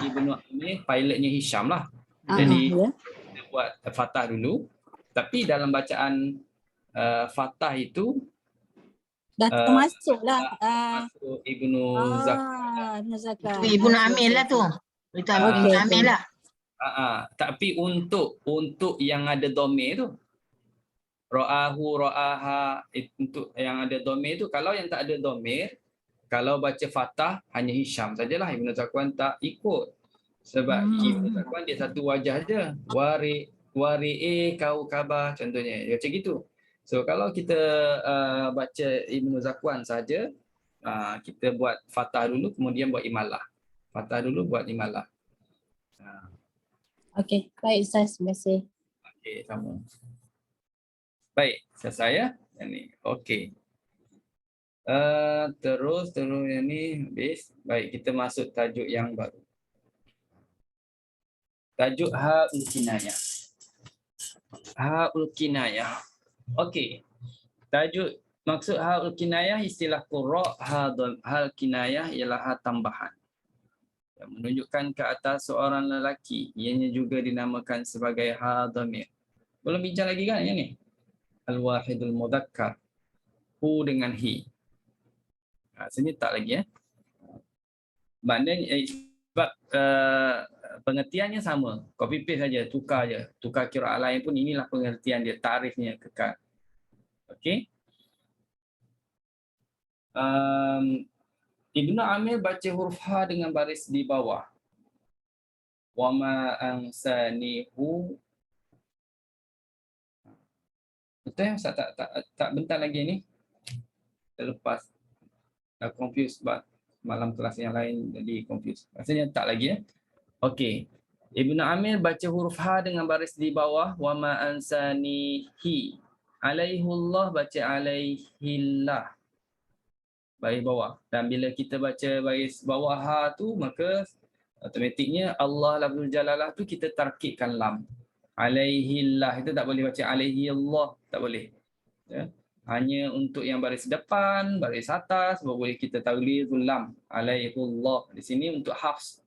Ibnu Amir, pilotnya Hisham lah. Jadi kita buat fathah dulu. Tapi dalam bacaan fathah itu dah termasuk lah. Masuk Ibnu Zakwan. Ibnu Amir lah tu. Itu Ibnu Amir lah. Tapi untuk yang ada domir tu, ra'ahu, ra'aha, untuk yang ada domir tu, kalau yang tak ada domir, kalau baca fathah hanya Hisham sajalah. Ibnu Zakwan tak ikut. Sebab Ibnu Zakwan dia satu wajah je. Wari'e kaukabah contohnya. Macam gitu. So kalau kita baca Ibnu Zakwan saja, kita buat fathah dulu kemudian buat imalah. Fathah dulu buat imalah. Okey, baik Ustaz, terima kasih. Okey, sama. Baik, selesai ya. Yang ni. Okey. Terus yang ni habis. Baik, kita masuk tajuk yang baru. Tajuk ha'ul kinayah. Ha'ul kinayah. Okey. Tajuk maksud ha'ul kinayah, istilah qurra ha'ul kinayah ialah ha tambahan yang menunjukkan ke atas seorang lelaki. Ianya juga dinamakan sebagai ha dhamir. Belum bincang lagi kan yang ni? Al-wahidul mudzakkar. Hu dengan hi. Sini tak lagi Maknanya sebab pengertiannya sama. Copy paste saja, tukar je. Tukar qiraat lain pun inilah pengertian dia, tarifnya kekal. Okey. Ibnu Amir baca huruf ha dengan baris di bawah. Wa ma ansanihu. Betul ya? Tak bentar lagi ni. Terlepas. Dah confused sebab malam kelas yang lain jadi confused. Rasanya tak lagi ya. Okey. Ibnu Amir baca huruf ha dengan baris di bawah. Wa ma ansanihi. Alaihullah baca alaihillah. Baris bawah. Dan bila kita baca baris bawah ha tu, maka automatiknya Allah lafzul jalalah tu kita tarkibkan lam. Alaihillah itu tak boleh baca alaihillah, tak boleh. Ya. Hanya untuk yang baris depan, baris atas baru boleh kita taghlizul lam. Alaihullah. Di sini untuk hafs.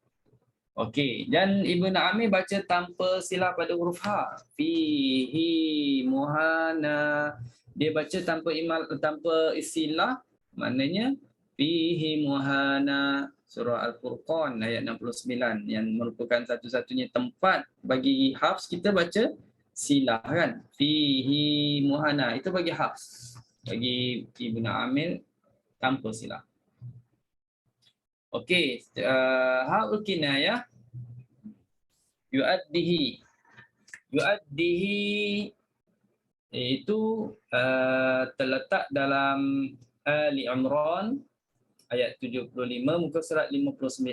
Okey, dan Ibnu Amir baca tanpa silah pada huruf ha. Fihi muhana. Dia baca tanpa istilah, maknanya fihi muhana. Surah Al-Furqan ayat 69 yang merupakan satu-satunya tempat bagi hafs kita baca silah kan. Fihi muhana itu bagi hafs. Bagi Ibnu Amir tanpa silah. Okey, ha'ul kinayah yu'addihi. Yu'addihi itu terletak dalam Ali Imran ayat 75 muka surat 59.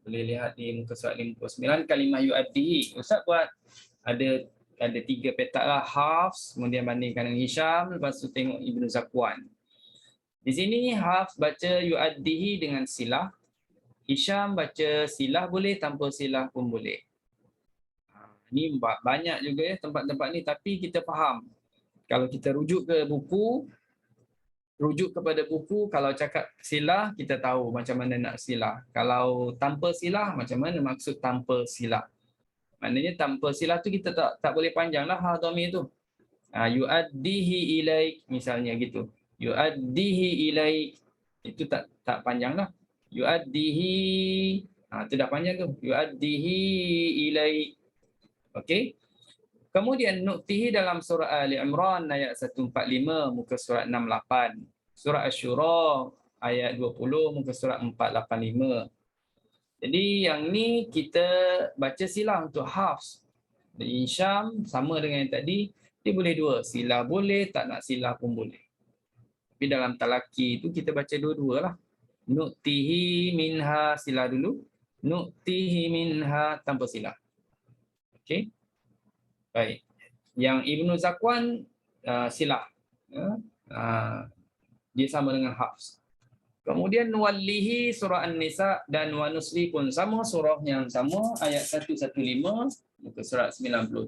Boleh lihat di muka surat 59 kalimah yu'addihi. Ustaz buat ada 3 petak lah, Hafs, kemudian bandingkan dengan Hisham, lepas tu tengok Ibnu Zakwan. Di sini Hafs baca yu'addihi dengan silah. Hisham baca silah boleh, tanpa silah pun boleh. Ini banyak juga ya tempat-tempat ni, tapi kita faham. Kalau kita rujuk ke buku, rujuk kepada buku, kalau cakap silah, kita tahu macam mana nak silah. Kalau tanpa silah, macam mana maksud tanpa silah. Maknanya tanpa silah tu kita tak boleh panjang lah ha dhamir tu. Yu'addihi ilaik misalnya gitu. Yu'addihi ilaik. Itu tak panjang lah. Yu'addihi. Itu dah panjang tu. Yu'addihi ilaik. Okey. Kemudian nu'tihi dalam surah Ali Imran ayat 145 muka surat 68. Surah Asy-Syura ayat 20 muka surat 485. Jadi yang ni kita baca silah untuk hafs. Di Hisham sama dengan yang tadi, dia boleh dua. Silah boleh, tak nak silah pun boleh. Tapi dalam talaki tu kita baca dua-dua lah. Nu'tihi minha silah dulu. Nu'tihi minha tanpa silah. Okey. Baik. Yang Ibnu Zakwan silah. Dia sama dengan hafs. Kemudian nuwallihi surah An-Nisa dan wa nusli pun sama, surah yang sama ayat 115 muka surat 97.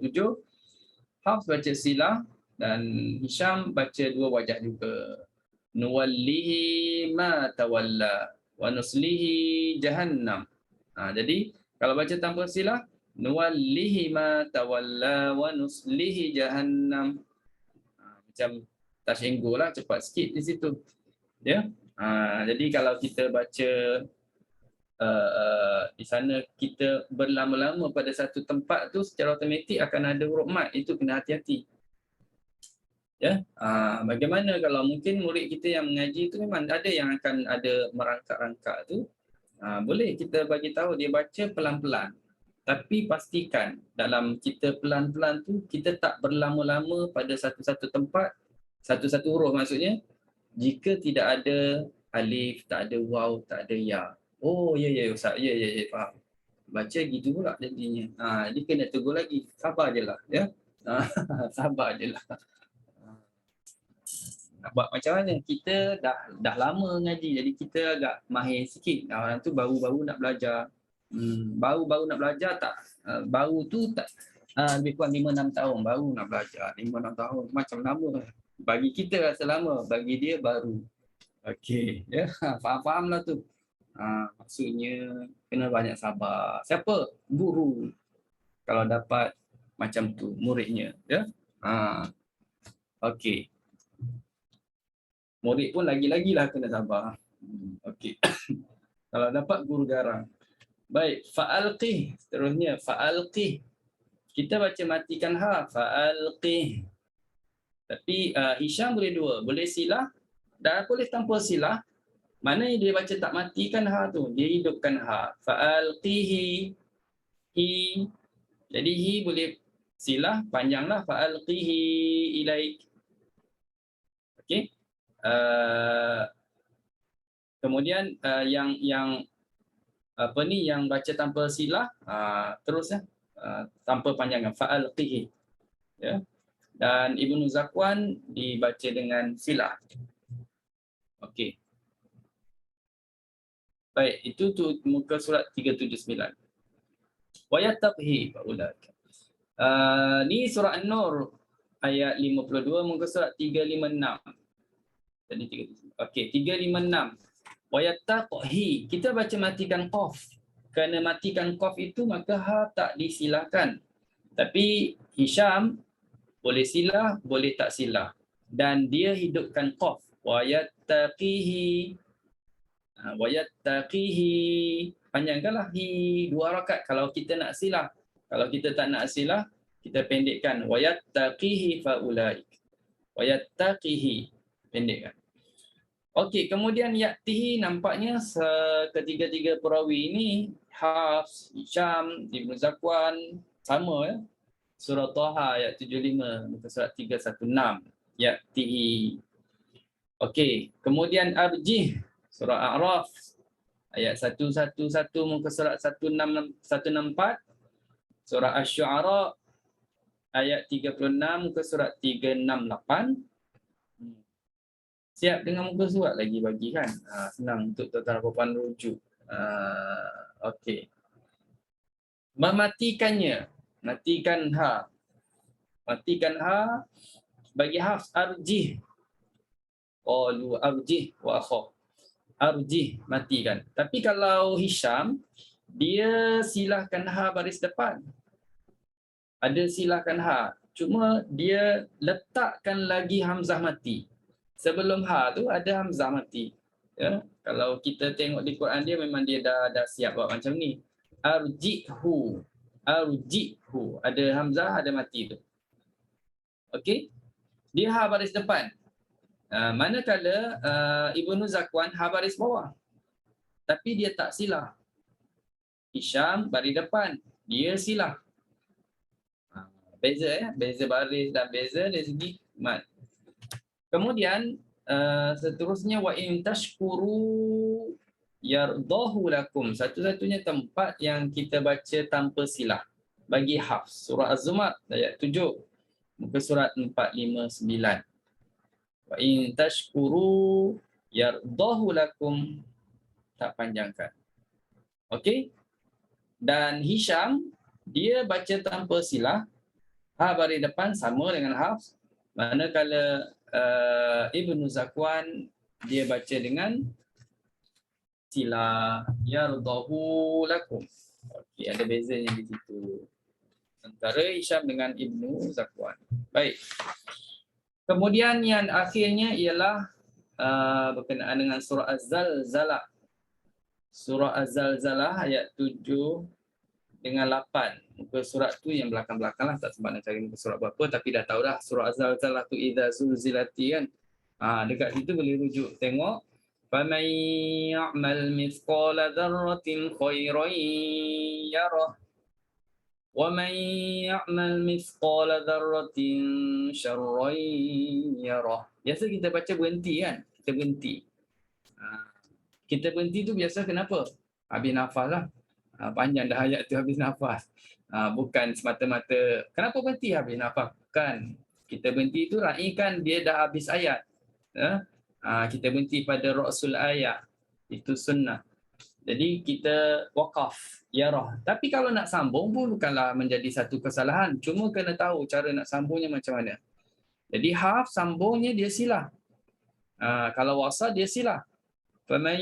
Hafs baca silah dan Hisham baca dua wajah juga. Nuwallihi ma tawalla wa nuslihi jahannam. Jadi kalau baca tanpa silah, nuwallihi ma tawalla wa nuslihi jahannam. Macam tasyenggu lah, cepat sikit di situ. Ya. Jadi kalau kita baca di sana kita berlama-lama pada satu tempat tu, secara automatik akan ada huruf mat. Itu kena hati-hati. Ya. Bagaimana kalau mungkin murid kita yang mengaji tu memang ada yang akan ada merangkak-rangkak tu. Boleh kita bagi tahu dia baca pelan-pelan. Tapi pastikan dalam kita pelan-pelan tu kita tak berlama-lama pada satu-satu tempat, satu-satu huruf maksudnya. Jika tidak ada alif, tak ada waw, tak ada ya. Oh, ya Ustaz. Ya, faham. Baca gitu pula jadinya. Dia kena tegur lagi. Sabar je lah. Ya? Sabar je lah. Nak buat macam mana? Kita dah lama ngaji, jadi kita agak mahir sikit. Orang tu baru-baru nak belajar. Baru-baru nak belajar tak? Baru tu tak. Lebih kurang 5-6 tahun baru nak belajar. 5-6 tahun. Macam lama. Bagi kita rasa lama, bagi dia baru. Okey, ya, faham lah tu. Maksudnya kena banyak sabar. Siapa? Guru. Kalau dapat macam tu muridnya, ya. Okey. Murid pun lagi-lagilah kena sabar. Okey. Kalau dapat guru garang. Baik, fa'alqih. Seterusnya fa'alqih. Kita baca matikan ha, fa'alqih. Tapi Hisham boleh dua, boleh silah dan boleh tanpa silah. Mana yang dia baca tak matikan ha tu, dia hidupkan ha. Fa'alqihi, hi. Jadi hi boleh silah panjanglah, fa'alqihi ilaik. Okey. Kemudian yang apa ni yang baca tanpa silah terus tanpa panjangan, fa'alqihi. Ya. Dan Ibnu Zakwan dibaca dengan silah. Okey. Baik, itu tu muka surat 379. Wa yattaqhi faulak. Ni surah An-Nur ayat 52, muka surat 356. Tadi 3. Okey, 356. Wa yattaqhi. Kita baca matikan qaf. Kerana matikan qaf itu maka ha tak disilakan. Tapi Hisham boleh silah, boleh tak silah. Dan dia hidupkan qaf. Wa yattaqihi. Wa yattaqihi. Panjangkanlah hi 2 harakat kalau kita nak silah. Kalau kita tak nak silah, kita pendekkan wa yattaqihi faulaik. Wa yattaqihi, pendekkan. Okey, kemudian ya'tihi nampaknya ketiga-tiga perawi ini Hafs, Hisham, Ibnu Zakwan sama ya. Surah Taha ayat 75, muka surat 316. Ya'tihi. Okey, kemudian Arjih, surah A'raf ayat 111, muka surat 164. Surah Asy-Syu'ara ayat 36, muka surat 368. Siap dengan muka surat lagi bagi kan? Senang untuk tuan-tuan puan rujuk. Okey. Mematikannya. Matikan ha. Matikan ha bagi Hafs arjih. Qalu arjih wa akha. Arjih, matikan. Tapi kalau Hisham, dia silahkan ha baris depan. Ada silahkan ha. Cuma dia letakkan lagi hamzah mati. Sebelum ha tu ada hamzah mati. Ya, kalau kita tengok di Quran dia memang dia dah siap buat macam ni. Arjihu. Arjihu. Ada hamzah, ada mati tu. Okey. Dia ha baris depan. Manakala Ibnu Zakwan ha baris bawah. Tapi dia tak silah. Hisham baris depan, dia silah. Beza ya, beza baris dan beza dari segi mat. Kemudian seterusnya wa in tashkuru yardahu lakum. Satu-satunya tempat yang kita baca tanpa silah bagi Hafs, surah Az-Zumar ayat 7, muka surat 459. Wa in tashkuru yardahu lakum, tak panjangkan. Okey? Dan Hisham dia baca tanpa silah, ha baris depan sama dengan Hafs. Manakala Ibnu Zakwan dia baca dengan silah, yardahu lakum. Okey, ada bezanya di situ antara Hisham dengan Ibnu Zakwan. Baik. Kemudian yang akhirnya ialah berkenaan dengan surah Az-Zalzalah. Surah Az-Zalzalah ayat 7 dengan 8. Muka surat tu yang belakang-belakang lah, tak sempat nak cari muka surat berapa, tapi dah tahu dah surah Az-Zalzalah tu idza zulzilati kan. Dekat situ boleh rujuk tengok faman ya'mal mithqala dzarratin khairan yarah wa man ya'mal mithqala dzarratin syarran yarah. Biasa kita baca berhenti kan, kita berhenti. Kita berhenti tu biasa kenapa? Habis nafas lah. Panjang dah ayat tu habis nafas. Bukan semata-mata kenapa berhenti habis nafas. Bukan. Kita berhenti tu raikan dia dah habis ayat. Kita berhenti pada ra'sul ayat. Itu sunnah. Jadi kita waqaf, yarah. Tapi kalau nak sambung pun bukanlah menjadi satu kesalahan. Cuma kena tahu cara nak sambungnya macam mana. Jadi Hafs sambungnya dia silah. Kalau wasal dia silah. فَمَنْ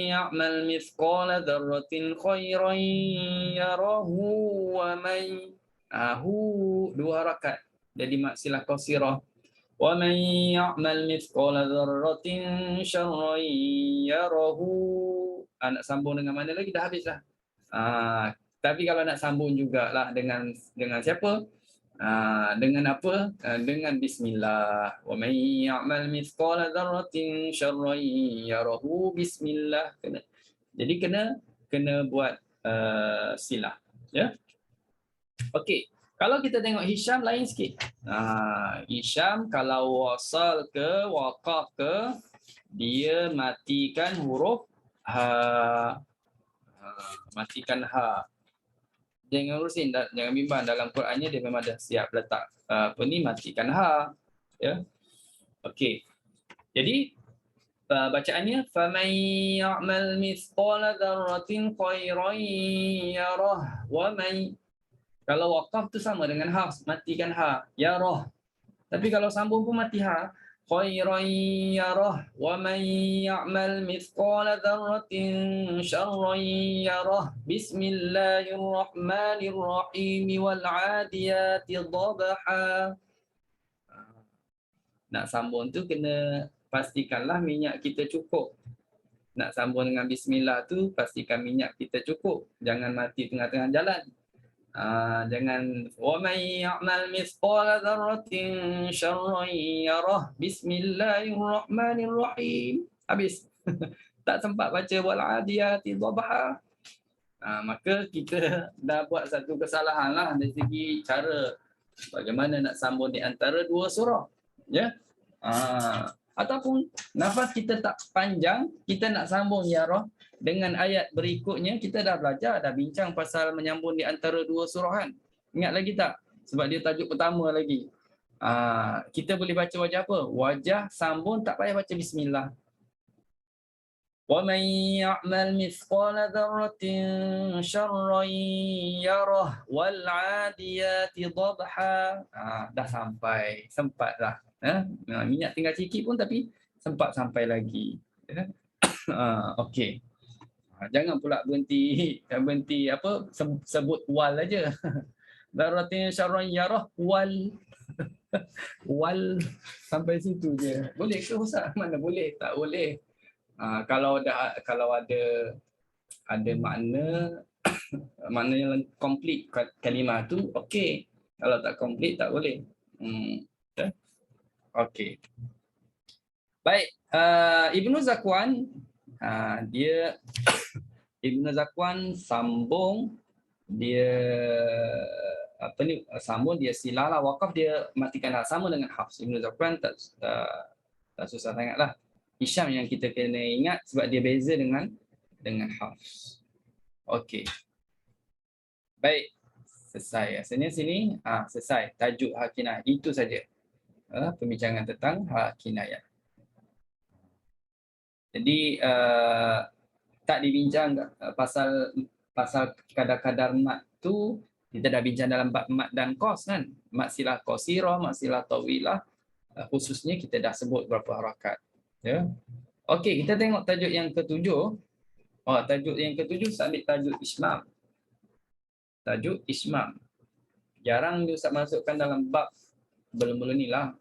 يَعْمَلْ مِثْقَالَ ذَرَّةٍ خَيْرًا يَرَهُ وَمَنْ hu 2 harakat. Jadi maksilah qasirah. وَمَنْ يَعْمَلْ مِثْقَالَ ذَرَّةٍ شَرًّا يَرَهُ. Nak sambung dengan mana lagi dah habis dah. Tapi kalau nak sambung jugalah dengan siapa? Dengan apa? Dengan bismillah. Wa may ya'mal mithqala dzarratin syarran yarahu bismillah. Jadi kena buat silah, ya. Okey. Kalau kita tengok Hisham lain sikit. Hisham kalau wasal ke, waqaf ke, dia matikan huruf ha. Matikan ha. Jangan urusin, jangan bimbang, dalam Qurannya dia memang dah siap letak matikan ha, ya. Okey. Jadi bacaannya faman ya'mal mithqala dzarratin khairan yarah wa man. Kalau waqaf tu sama dengan ha, matikan ha, yarah. Tapi kalau sambung pun mati ha, khairan yarah wa man ya'mal mithqala dzarratin syarran yarah bismillahirrahmanirrahim wal 'adiyati dhabha. Nak sambung tu kena pastikanlah minyak kita cukup. Nak sambung dengan bismillah tu pastikan minyak kita cukup, jangan mati tengah-tengah jalan. Jangan wa may ya'mal mithqala dzarratin syarran yarah bismillahirrahmanirrahim, habis. Tak sempat baca wal 'adiyati dhabha. Maka kita dah buat satu kesalahan lah dari segi cara bagaimana nak sambung di antara dua surah, ya. Ataupun nafas kita tak panjang, kita nak sambung yarah dengan ayat berikutnya. Kita dah belajar, dah bincang pasal menyambung di antara dua surah kan. Ingat lagi tak? Sebab dia tajuk pertama lagi. Kita boleh baca wajah apa? Wajah sambung tak payah baca bismillah. Wa man ya'mal mithqala dzarratin syarran yarah wal 'adiyati dhabha. Dah sampai, sempat dah. Minyak tinggal sikit pun tapi sempat sampai lagi. Okey. Jangan pula berhenti apa sebut wal aja. Dzarratin syarran yarah wal. Wal sampai situ je. Boleh ke Ustaz? Mana boleh? Tak boleh. Kalau ada makna yang complete kalimah tu okey. Kalau tak complete tak boleh. Okey. Baik, Ibnu Zakwan Ibnu Zakwan sambung dia sambung dia silah lah, waqaf dia matikan ha, sama dengan Hafs. Ibnu Zakwan tak susah sangatlah. Hisham yang kita kena ingat sebab dia beza dengan Hafs. Okey. Baik. Selesai. Rasanya sini selesai tajuk hak kinayah. Itu saja. Pembincangan tentang hak kinayah. Jadi tak dibincang pasal kadar-kadar mat tu, kita dah bincang dalam bab mat dan qas kan. Mat silah qasirah, mat silah tawilah, khususnya kita dah sebut berapa harakat, ya. Okey, kita tengok tajuk yang ketujuh. Tajuk yang ketujuh ambil tajuk ismam. Tajuk ismam. Jarang dia Ustaz masukkan dalam bab belum-belum ni lah,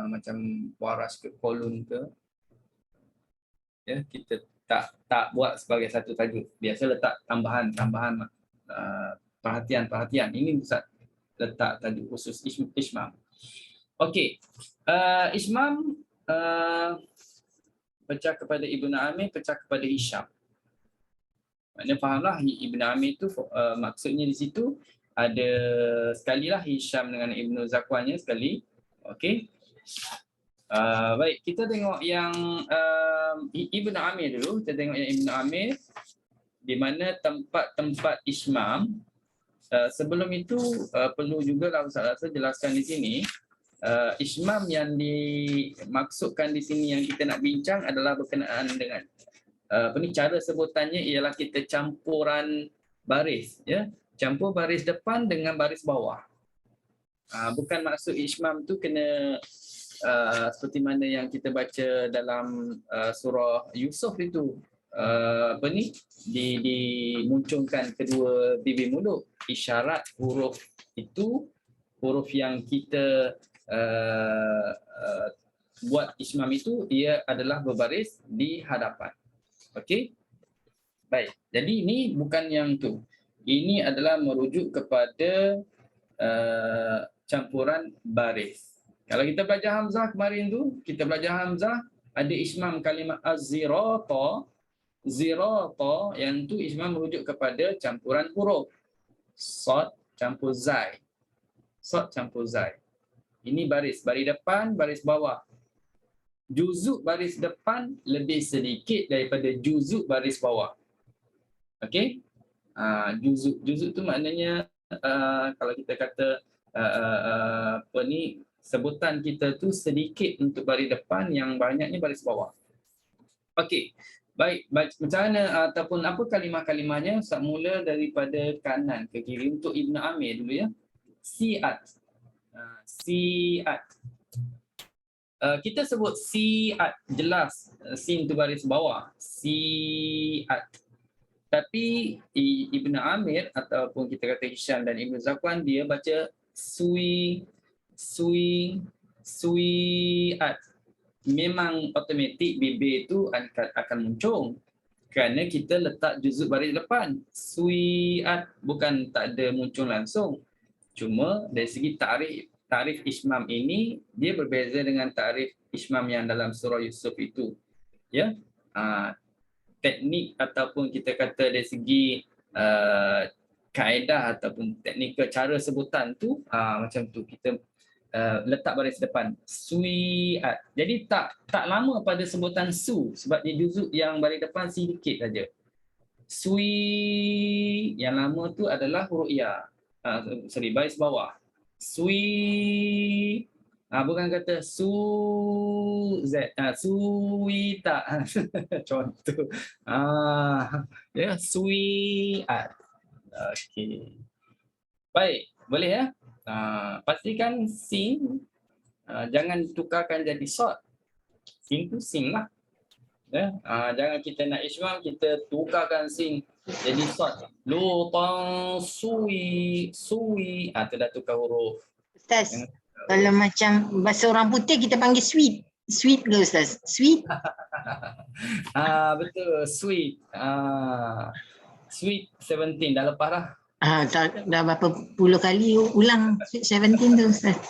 macam waras ke kolun ke, ya, kita tak buat sebagai satu tajuk. Biasa letak tambahan perhatian. Ini Ustaz letak tajuk khusus ismam. Okey, ismam pecah kepada Ibnu Amir, pecah kepada Hisham. Maknanya fahamlah Ibnu Amir tu maksudnya di situ ada sekali lah Hisham dengan Ibnu Zakwannya sekali. Okey. Baik, kita tengok yang Ibnu Amir dulu. Kita tengok yang Ibnu Amir di mana tempat-tempat ismam. Sebelum itu perlu juga lah Ustaz rasa jelaskan di sini. Ismam yang dimaksudkan di sini yang kita nak bincang adalah berkenaan dengan cara sebutannya ialah kita campuran baris, ya. Campur baris depan dengan baris bawah. Bukan maksud ismam tu kena seperti mana yang kita baca dalam surah Yusuf itu, dimunculkan kedua bibir mulut. Isyarat huruf itu, huruf yang kita buat ismam itu, ia adalah berbaris di hadapan. Okey? Baik. Jadi ini bukan yang tu. Ini adalah merujuk kepada campuran baris. Kalau kita belajar hamzah kemarin tu, kita belajar hamzah ada ismam kalimat az-zirata. Zirata yang tu ismam merujuk kepada campuran huruf. Sad campur zai. Sad campur zai. Ini baris depan, baris bawah. Juzuk baris depan lebih sedikit daripada juzuk baris bawah. Okey? Juzuk tu maknanya kalau kita kata sebutan kita tu sedikit untuk baris depan, yang banyaknya baris bawah. Okey. Baik, macam mana ataupun apa kalimah-kalimahnya? Mula daripada kanan ke kiri untuk Ibn Amir dulu ya. Si'at. Si'at. Kita sebut si'at, jelas sin tu baris bawah. Si'at. Tapi Ibn Amir ataupun kita kata Hisham dan Ibn Zakwan, dia baca sui'at. Memang automatik bibir tu akan muncung kerana kita letak juzuk baris depan. Sui'at, bukan tak ada muncul langsung. Cuma dari segi tarif ismam ini dia berbeza dengan tarif ismam yang dalam surah Yusuf itu. Ya. Teknik ataupun kita kata dari segi kaedah ataupun teknikal cara sebutan tu macam tu, kita letak baris depan sui'at. Jadi tak lama pada sebutan su sebab dia juzuk yang baris depan sedikit saja. Sui yang lama tu adalah huruf ya. Baris bawah. Sui bukan kata suita. Contoh. Ya, sui'at. Okey. Baik, boleh ya? Pastikan sin jangan tukarkan jadi sad. Sin tu sin lah. Ya? Jangan kita nak ismam kita tukarkan sin jadi sad. Lutan sui tu dah tukar huruf. Ustaz, kalau macam bahasa orang putih kita panggil sweet. Sweet ke Ustaz? Sweet? Betul, sweet. Sweet 17 dah lepas lah. Dah berapa puluh kali ulang sweet 17 tu Ustaz.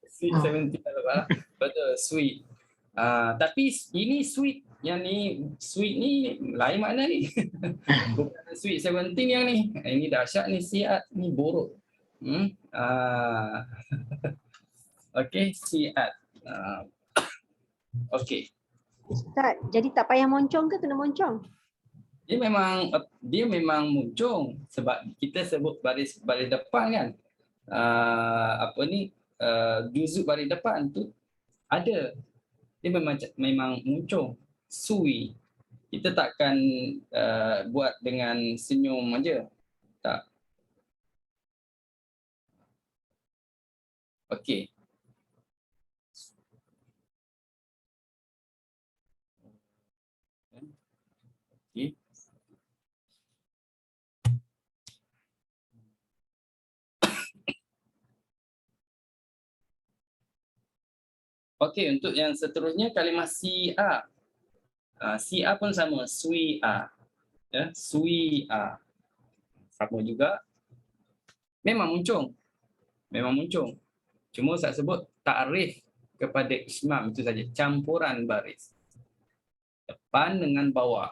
Sweet 17 dah lepas lah. Betul, sweet. Tapi ini sweet, yang ni sweet ni lain makna ni. Bukan sweet 17 yang ni. Ini dahsyat ni, siat ni buruk. Okey, siat. Okey. Ustaz, jadi tak payah moncong ke kena moncong? Dia memang muncung sebab kita sebut baris depan kan. Juzuk baris depan tu ada. Dia memang muncung. Sui. Kita takkan buat dengan senyum aja. Tak. Okey. Okey. Okey, untuk yang seterusnya kalimah si'a. Si'a pun sama, sui'a. Ya, sui'a. Sama juga. Memang muncung. Cuma saya sebut takrif kepada ismam itu saja, campuran baris. Depan dengan bawah.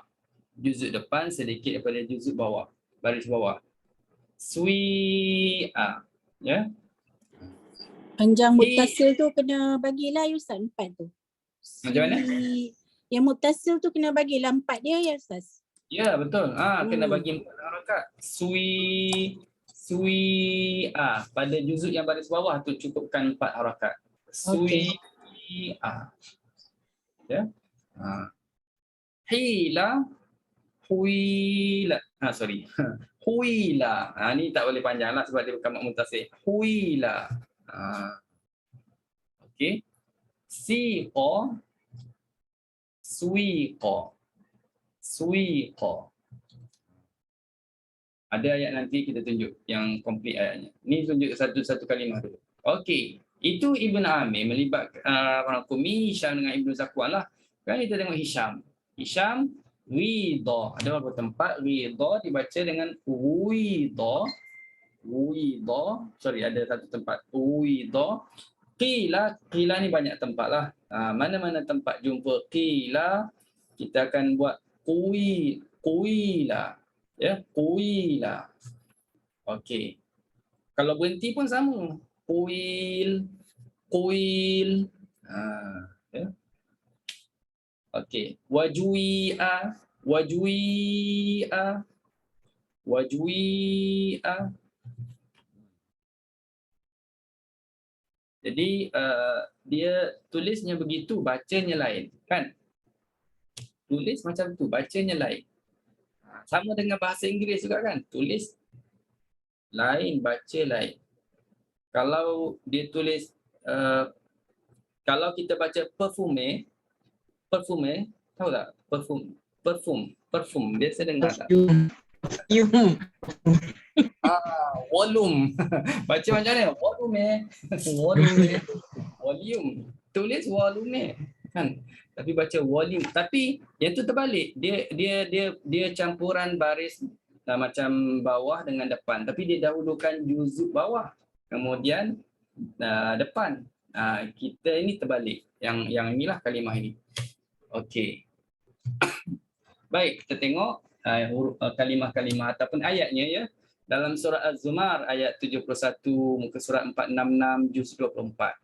Juzuk depan sedikit daripada juzuk bawah, baris bawah. Sui'a. Ya. Panjang muttasil tu kena bagilah Ustaz 4 tu. Macam mana? Yang muttasil tu kena bagilah 4 dia ya Ustaz. Ya, betul. Kena bagi 4 harakat. Sui'a. Pada juzuk yang baris bawah tu cukupkan 4 harakat. Sui'a. Ya. Hila. Huila. Huila. Ni tak boleh panjang lah sebab dia bukan mak muttasil. Huila. Okey. Siqa. Suiqa. Ada ayat nanti kita tunjuk yang komplit ayatnya. Ni tunjuk satu-satu kalimah dulu. Okey. Itu Ibn Amir melibatkan Kumi, Hisham dengan Ibn Zakwan lah. Kan kita tengok Hisham. Hisham, Ridha. Ada beberapa tempat Ridha dibaca dengan Widha. Uwidha, sorry ada satu tempat. Uwidha. Qila, qila ni banyak tempat lah. Mana-mana tempat jumpa qila, kita akan buat qila. Ya, qila. Okey. Kalau berhenti pun sama. Qil. Ya. Okey. Wajwi'a. Jadi dia tulisnya begitu, bacanya lain, kan? Tulis macam tu, bacanya lain. Sama dengan bahasa Inggeris juga kan? Tulis lain, baca lain. Kalau dia tulis, kalau kita baca perfume, tahu tak? Perfume. Biasa dengar tak? Volume. Baca macam mana? Volume. Tulis volume kan. Tapi baca volume. Tapi yang tu terbalik. Dia campuran baris macam bawah dengan depan. Tapi dia dahulukan juzuk bawah. Kemudian depan. Kita ini terbalik. Yang inilah kalimah ini. Okey. Baik, kita tengok kalimah-kalimah ataupun ayatnya ya. Dalam surah Az-Zumar ayat 71, muka surat 466, juz 24.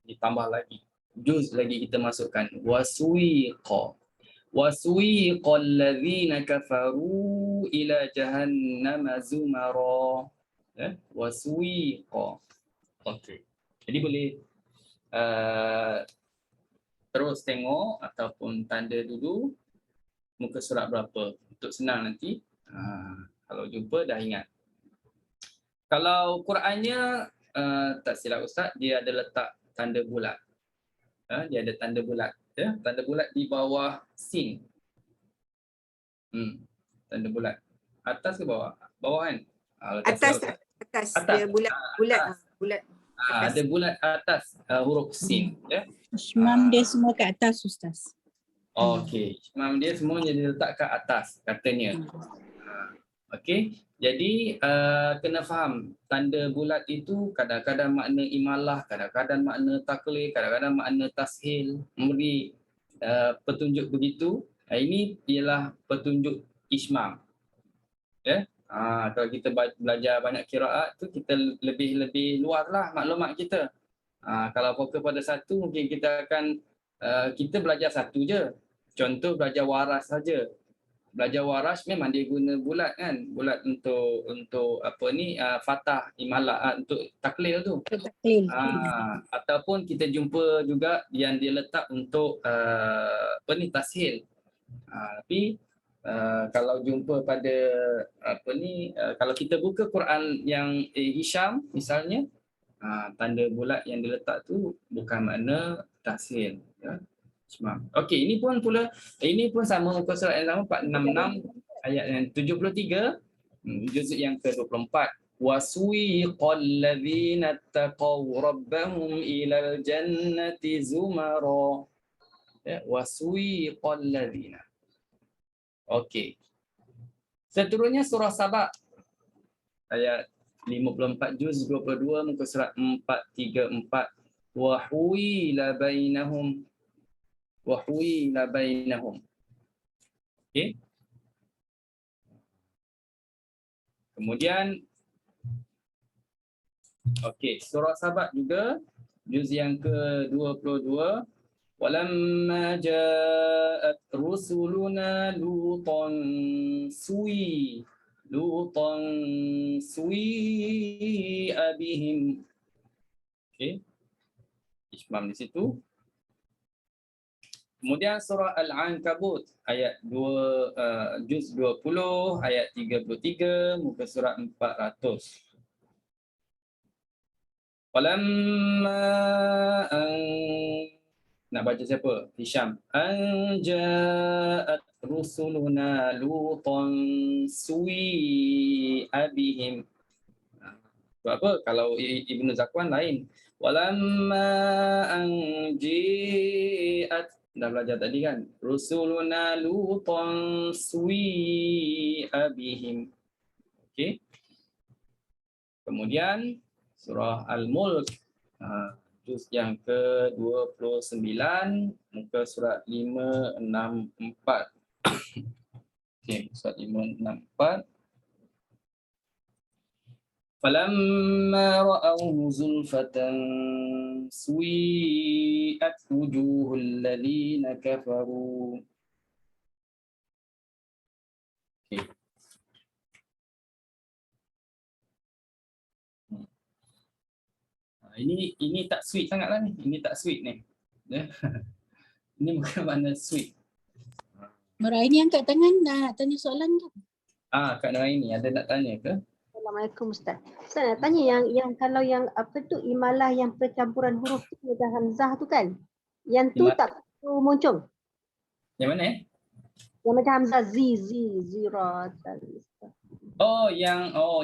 Ditambah lagi. Juz lagi kita masukkan. Wasuiqa allazina kafaru ila jahannama zumara. Wasuiqa. Okey. Jadi boleh terus tengok ataupun tanda dulu muka surat berapa untuk senang nanti. Kalau jumpa dah ingat. Kalau Qurannya tak silap Ustaz, dia ada letak tanda bulat. Dia ada tanda bulat. Ya? Tanda bulat di bawah sin. Tanda bulat. Atas ke bawah? Bawah kan? Atas. Dia bulat. Ada bulat atas huruf sin. Ya? Ishmam dia semua kat atas Ustaz. Okey. Ishmam dia semua dia letak kat atas katanya. Okey, jadi kena faham tanda bulat itu kadang-kadang makna imalah, kadang-kadang makna taklid, kadang-kadang makna tashil, memberi petunjuk begitu. Ini ialah petunjuk ismam. Ya. Kalau kita belajar banyak qiraat tu kita lebih luaslah maklumat kita. Kalau fokus pada satu mungkin kita akan kita belajar satu je. Contoh belajar waras saja. Belajar waras memang dia guna bulat kan, bulat untuk apa ni fathah imalah untuk taklil tu. Ataupun kita jumpa juga yang dia letak untuk apa ni tashil. Tapi kalau jumpa pada apa ni kalau kita buka Quran yang Hisham misalnya, tanda bulat yang diletak tu bukan makna tashil ya. Okey, ini pun sama muka surat yang sama 466 ayat yang 73, juzuk yang ke-24. Wasuiqal ladzina taqaw rabbahum ilal jannati zumara. Ya, wasuiqal ladzina. Okey. Seterusnya surah Saba ayat 54 juz 22 muka surat 434. Wa huwila bainahum. Okey. Kemudian surah Saba juga juz yang ke-22. Walamma ja'at rusuluna lutan suwi abihim. Okey. Ismam di situ. Kemudian surah Al-Ankabut ayat 2 juz 20 ayat 33 muka surat 400. Walamma nak baca siapa? Hisham. Anja'at rusuluna lutan suwi abihim. Sebab apa? Kalau Ibnu Zakwan lain. Walamma anji'at, dah belajar tadi kan, rusuluna lutan suwi abihim. Okey. Kemudian surah Al-Mulk, juz yang ke-29, muka surat 564. Okey, surat 564. فَلَمَّا رَأَوْهُ زُلْفَةً سُوِّئَتْ وُجُوهُ الَّذِينَ كَفَرُوا. Okey. Ini tak sweet sangatlah ni. Ini tak sweet ni. Ya. Ini bukan makna sweet. Nuraini angkat tangan nak tanya soalan tu. Kak Nuraini ada nak tanya ke? Assalamualaikum Ustaz. Ustaz nak tanya yang kalau yang apa tu imalah yang percampuran huruf tu macam hamzah tu kan. Yang tu Imalah. tak perlu moncong. Yang mana Yang macam hamzah zira.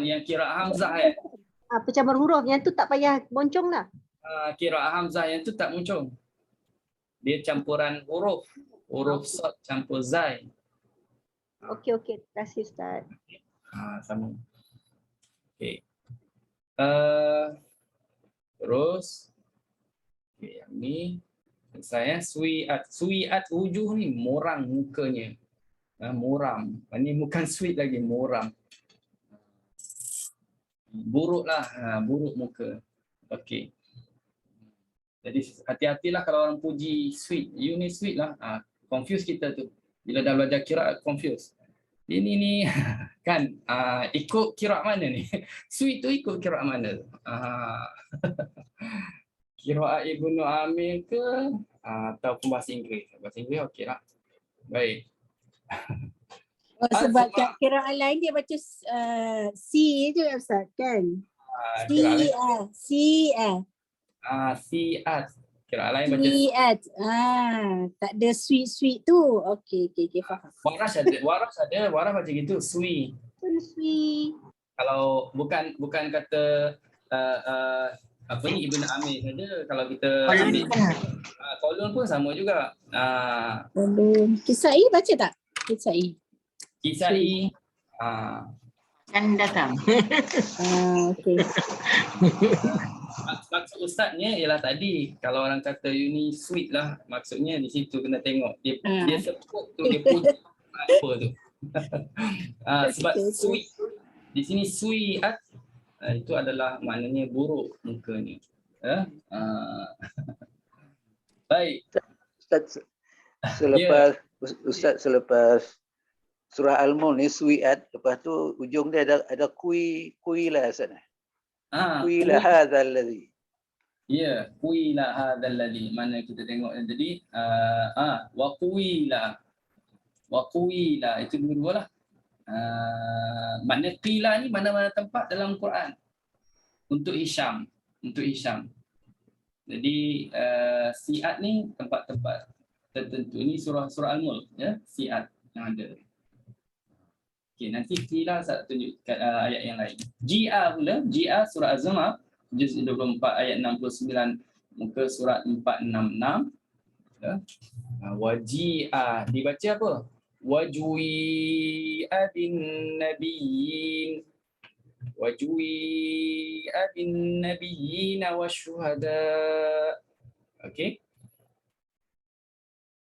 yang qiraat hamzah Percampuran huruf yang tu tak payah moncong lah. Qiraat hamzah yang tu tak muncul. Dia campuran huruf. Huruf sad campur zai. Okey. Terima kasih Ustaz. Sama. Okey. Terus yang ni saya suiat wujuh ni muram mukanya. Muram. Ini bukan sweet lagi, muram. Buruklah, buruk muka. Okey. Jadi hati-hatilah kalau orang puji sweet. You ni sweet lah. Confuse kita tu. Bila dah belajar qiraat confuse. Ini ni kan ikut qiraat mana ni? Sweet tu ikut qiraat mana tu? Qiraat Ibnu Amir ke ataupun bahasa Inggeris? Bahasa Inggeris okeylah. Baik. Sebab kat qiraat lain dia baca C je Ustaz kan? Siat. Qiraat lain baca Siat. Tak ada sweet tu. Okey, faham. Waras baca gitu, sui. Kalau bukan kata apa ni Ibnu Amir saja, kalau kita ambil Kolon pun sama juga. Kisai baca tak? Kisai. Kan datang. Okey. Maksud ustaznya ialah tadi kalau orang kata you ni sweet lah, maksudnya di situ kena tengok dia sebut tu dia puji apa tu. Sebab sweet di sini sweet itu adalah maknanya buruk mukanya. Baik. Ustaz, selepas surah Al-Mulk ni suiat, lepas tu ujung dia ada kui lah sana. Kui lah hadzal ladzi. Ya, kui lah hadzal ladzi. Mana kita tengok yang tadi wa kui lah itu dua-dua lah. Makna qila ni mana-mana tempat dalam Quran. Untuk Hisham. Jadi siat ni tempat-tempat tertentu. Ini surah Al-Mulk ya, siat yang ada. Okey, nanti qila saya tunjuk ayat yang lain. Ji'a surah Az-Zumar juz 24 ayat 69 muka surat 466 ya. Waji'a dibaca apa? Wajui'a bin nabiyyin wasyuhada. Okey.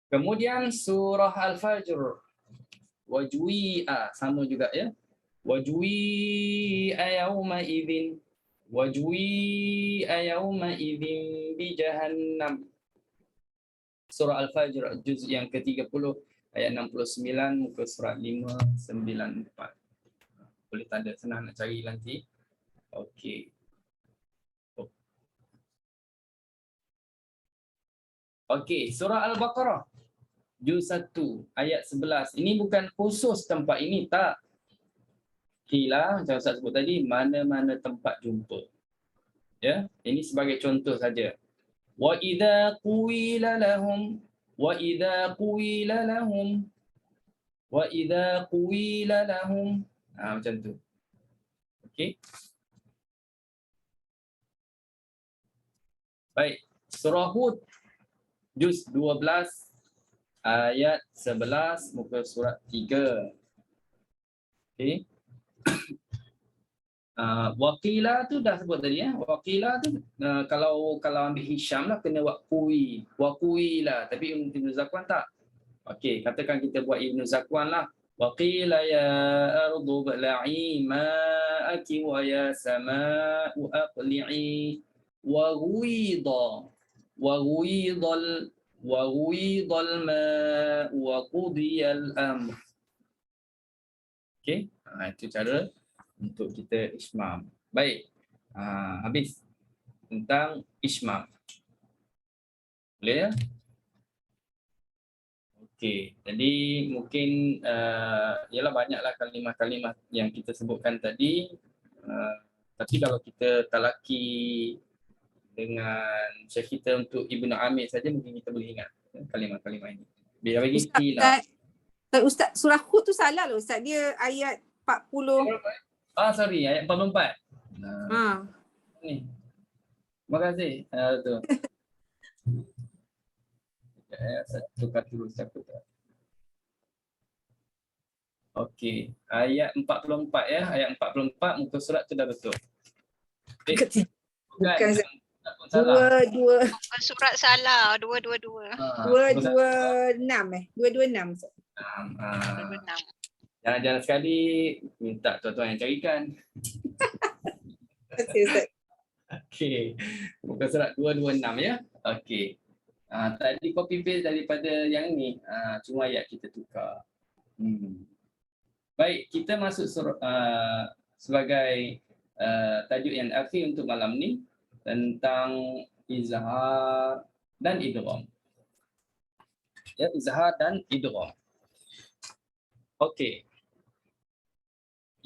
Kemudian surah Al-Fajr wajwi'a sama juga ya. Wajwi'a yauma idzin bi jahannam. Surah Al-Fajr juz yang ke-30 ayat 69 muka surat 594. Boleh tanda, senang nak cari nanti. Okey. Okey, surah Al-Baqarah juz 1 ayat 11. Ini bukan khusus tempat ini, tak. Qila macam Ustaz sebut tadi, mana-mana tempat jumpa. Ya, ini sebagai contoh saja. Wa idza qila lahum macam tu. Okey. Baik, surah Hud juz 12 ayat 11 muka surat 3. Okey. Waqila tu dah sebut tadi ya. Waqila tu kalau ambil Hisham lah kena waqui. Waqila, tapi Ibn Zakwan tak. Okey, katakan kita buat Ibn Zakwan lah. Waqila ya ardu bla'i ma'aki wa ya sama'u aqli'i wa ghuida ma'u wa qudiyal amr. Okey, itu cara untuk kita ismam. Baik. Habis tentang ismam. Boleh ya? Okey. Jadi mungkin ialah banyaklah kalimah-kalimah yang kita sebutkan tadi. Tapi kalau kita talaki dengan Syekh kita untuk Ibnu Amir saja mungkin kita boleh ingat kalimah-kalimah ini. Biar bagi istilah. Ustaz, surah Hud tu salah loh Ustaz. Dia ayat 40. Sorry, ayat 44. Ni. Terima kasih. Tu. Satu kata dulu siapa tu. Okey, ayat 44 ya. Ayat 44 muka surat tu dah betul. Bukan salah. Muka surat salah. 222. 226 226. 226. Jangan-jangan sekali minta tuan-tuan yang carikan. Terima kasih Ustaz. Okey. Muka surat 226 ya. Okey. Tadi copy paste daripada yang ni. Cuma ayat kita tukar. Baik, kita masuk sebagai tajuk yang akhir untuk malam ni tentang izhar dan idgham. Ya, izhar dan idgham. Okey.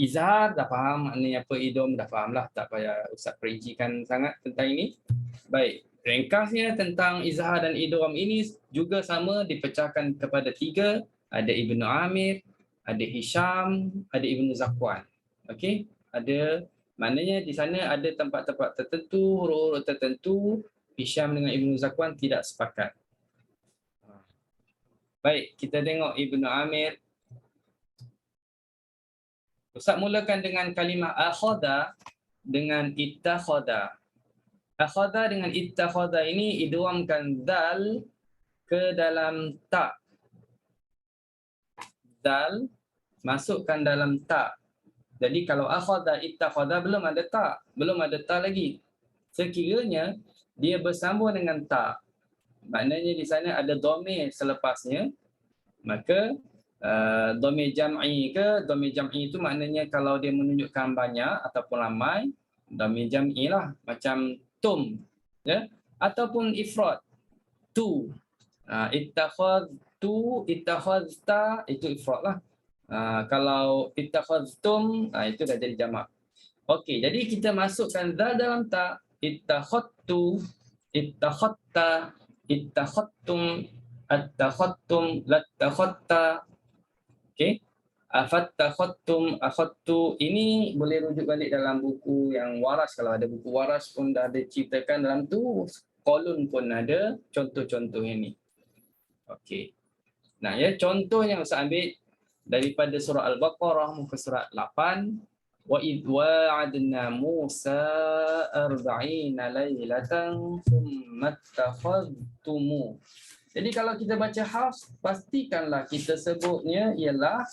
Izhar dah faham maknanya apa, idgham dah faham lah, tak payah Ustaz perincikan sangat tentang ini. Baik, ringkasnya tentang izhar dan idgham ini juga sama dipecahkan kepada 3. Ada Ibnu Amir, ada Hisham, ada Ibnu Zakwan. Okey, ada maknanya di sana ada tempat-tempat tertentu, huruf-huruf tertentu Hisham dengan Ibnu Zakwan tidak sepakat. Baik, kita tengok Ibnu Amir. Ustaz mulakan dengan kalimah akhadha dengan ittakhadha. Akhadha dengan ittakhadha ini idghamkan dal ke dalam ta. Dal masukkan dalam ta. Jadi kalau akhadha ittakhadha belum ada ta lagi. Sekiranya dia bersambung dengan ta, maknanya di sana ada dhamir selepasnya, maka dhamir jam'i ke, dhamir jam'i itu maknanya kalau dia menunjukkan banyak ataupun ramai, dhamir jam'i lah, macam tum ya, ataupun ifrad tu. Ittakhadtu, ittakhadta itu ifrad lah. Kalau ittakhadtum itu dah jadi jamak. Okey, jadi kita masukkan dal dalam ta. Ittakhadtu, ittakhadta, ittakhadtum, attakhadtum, lattakhadta. Okey. Afattakhadtum, akhadtu, ini boleh rujuk balik dalam buku yang waras. Kalau ada buku waras pun dah ada ceritakan dalam tu. Kolon pun ada contoh-contoh ini. Okey. Nah ya, contohnya Ustaz ambil daripada surah Al-Baqarah muka surat 8. Wa idh wa'adna Musa 40 lailatan thumma ittakhadhtum. Jadi kalau kita baca Hafs, pastikanlah kita sebutnya ialah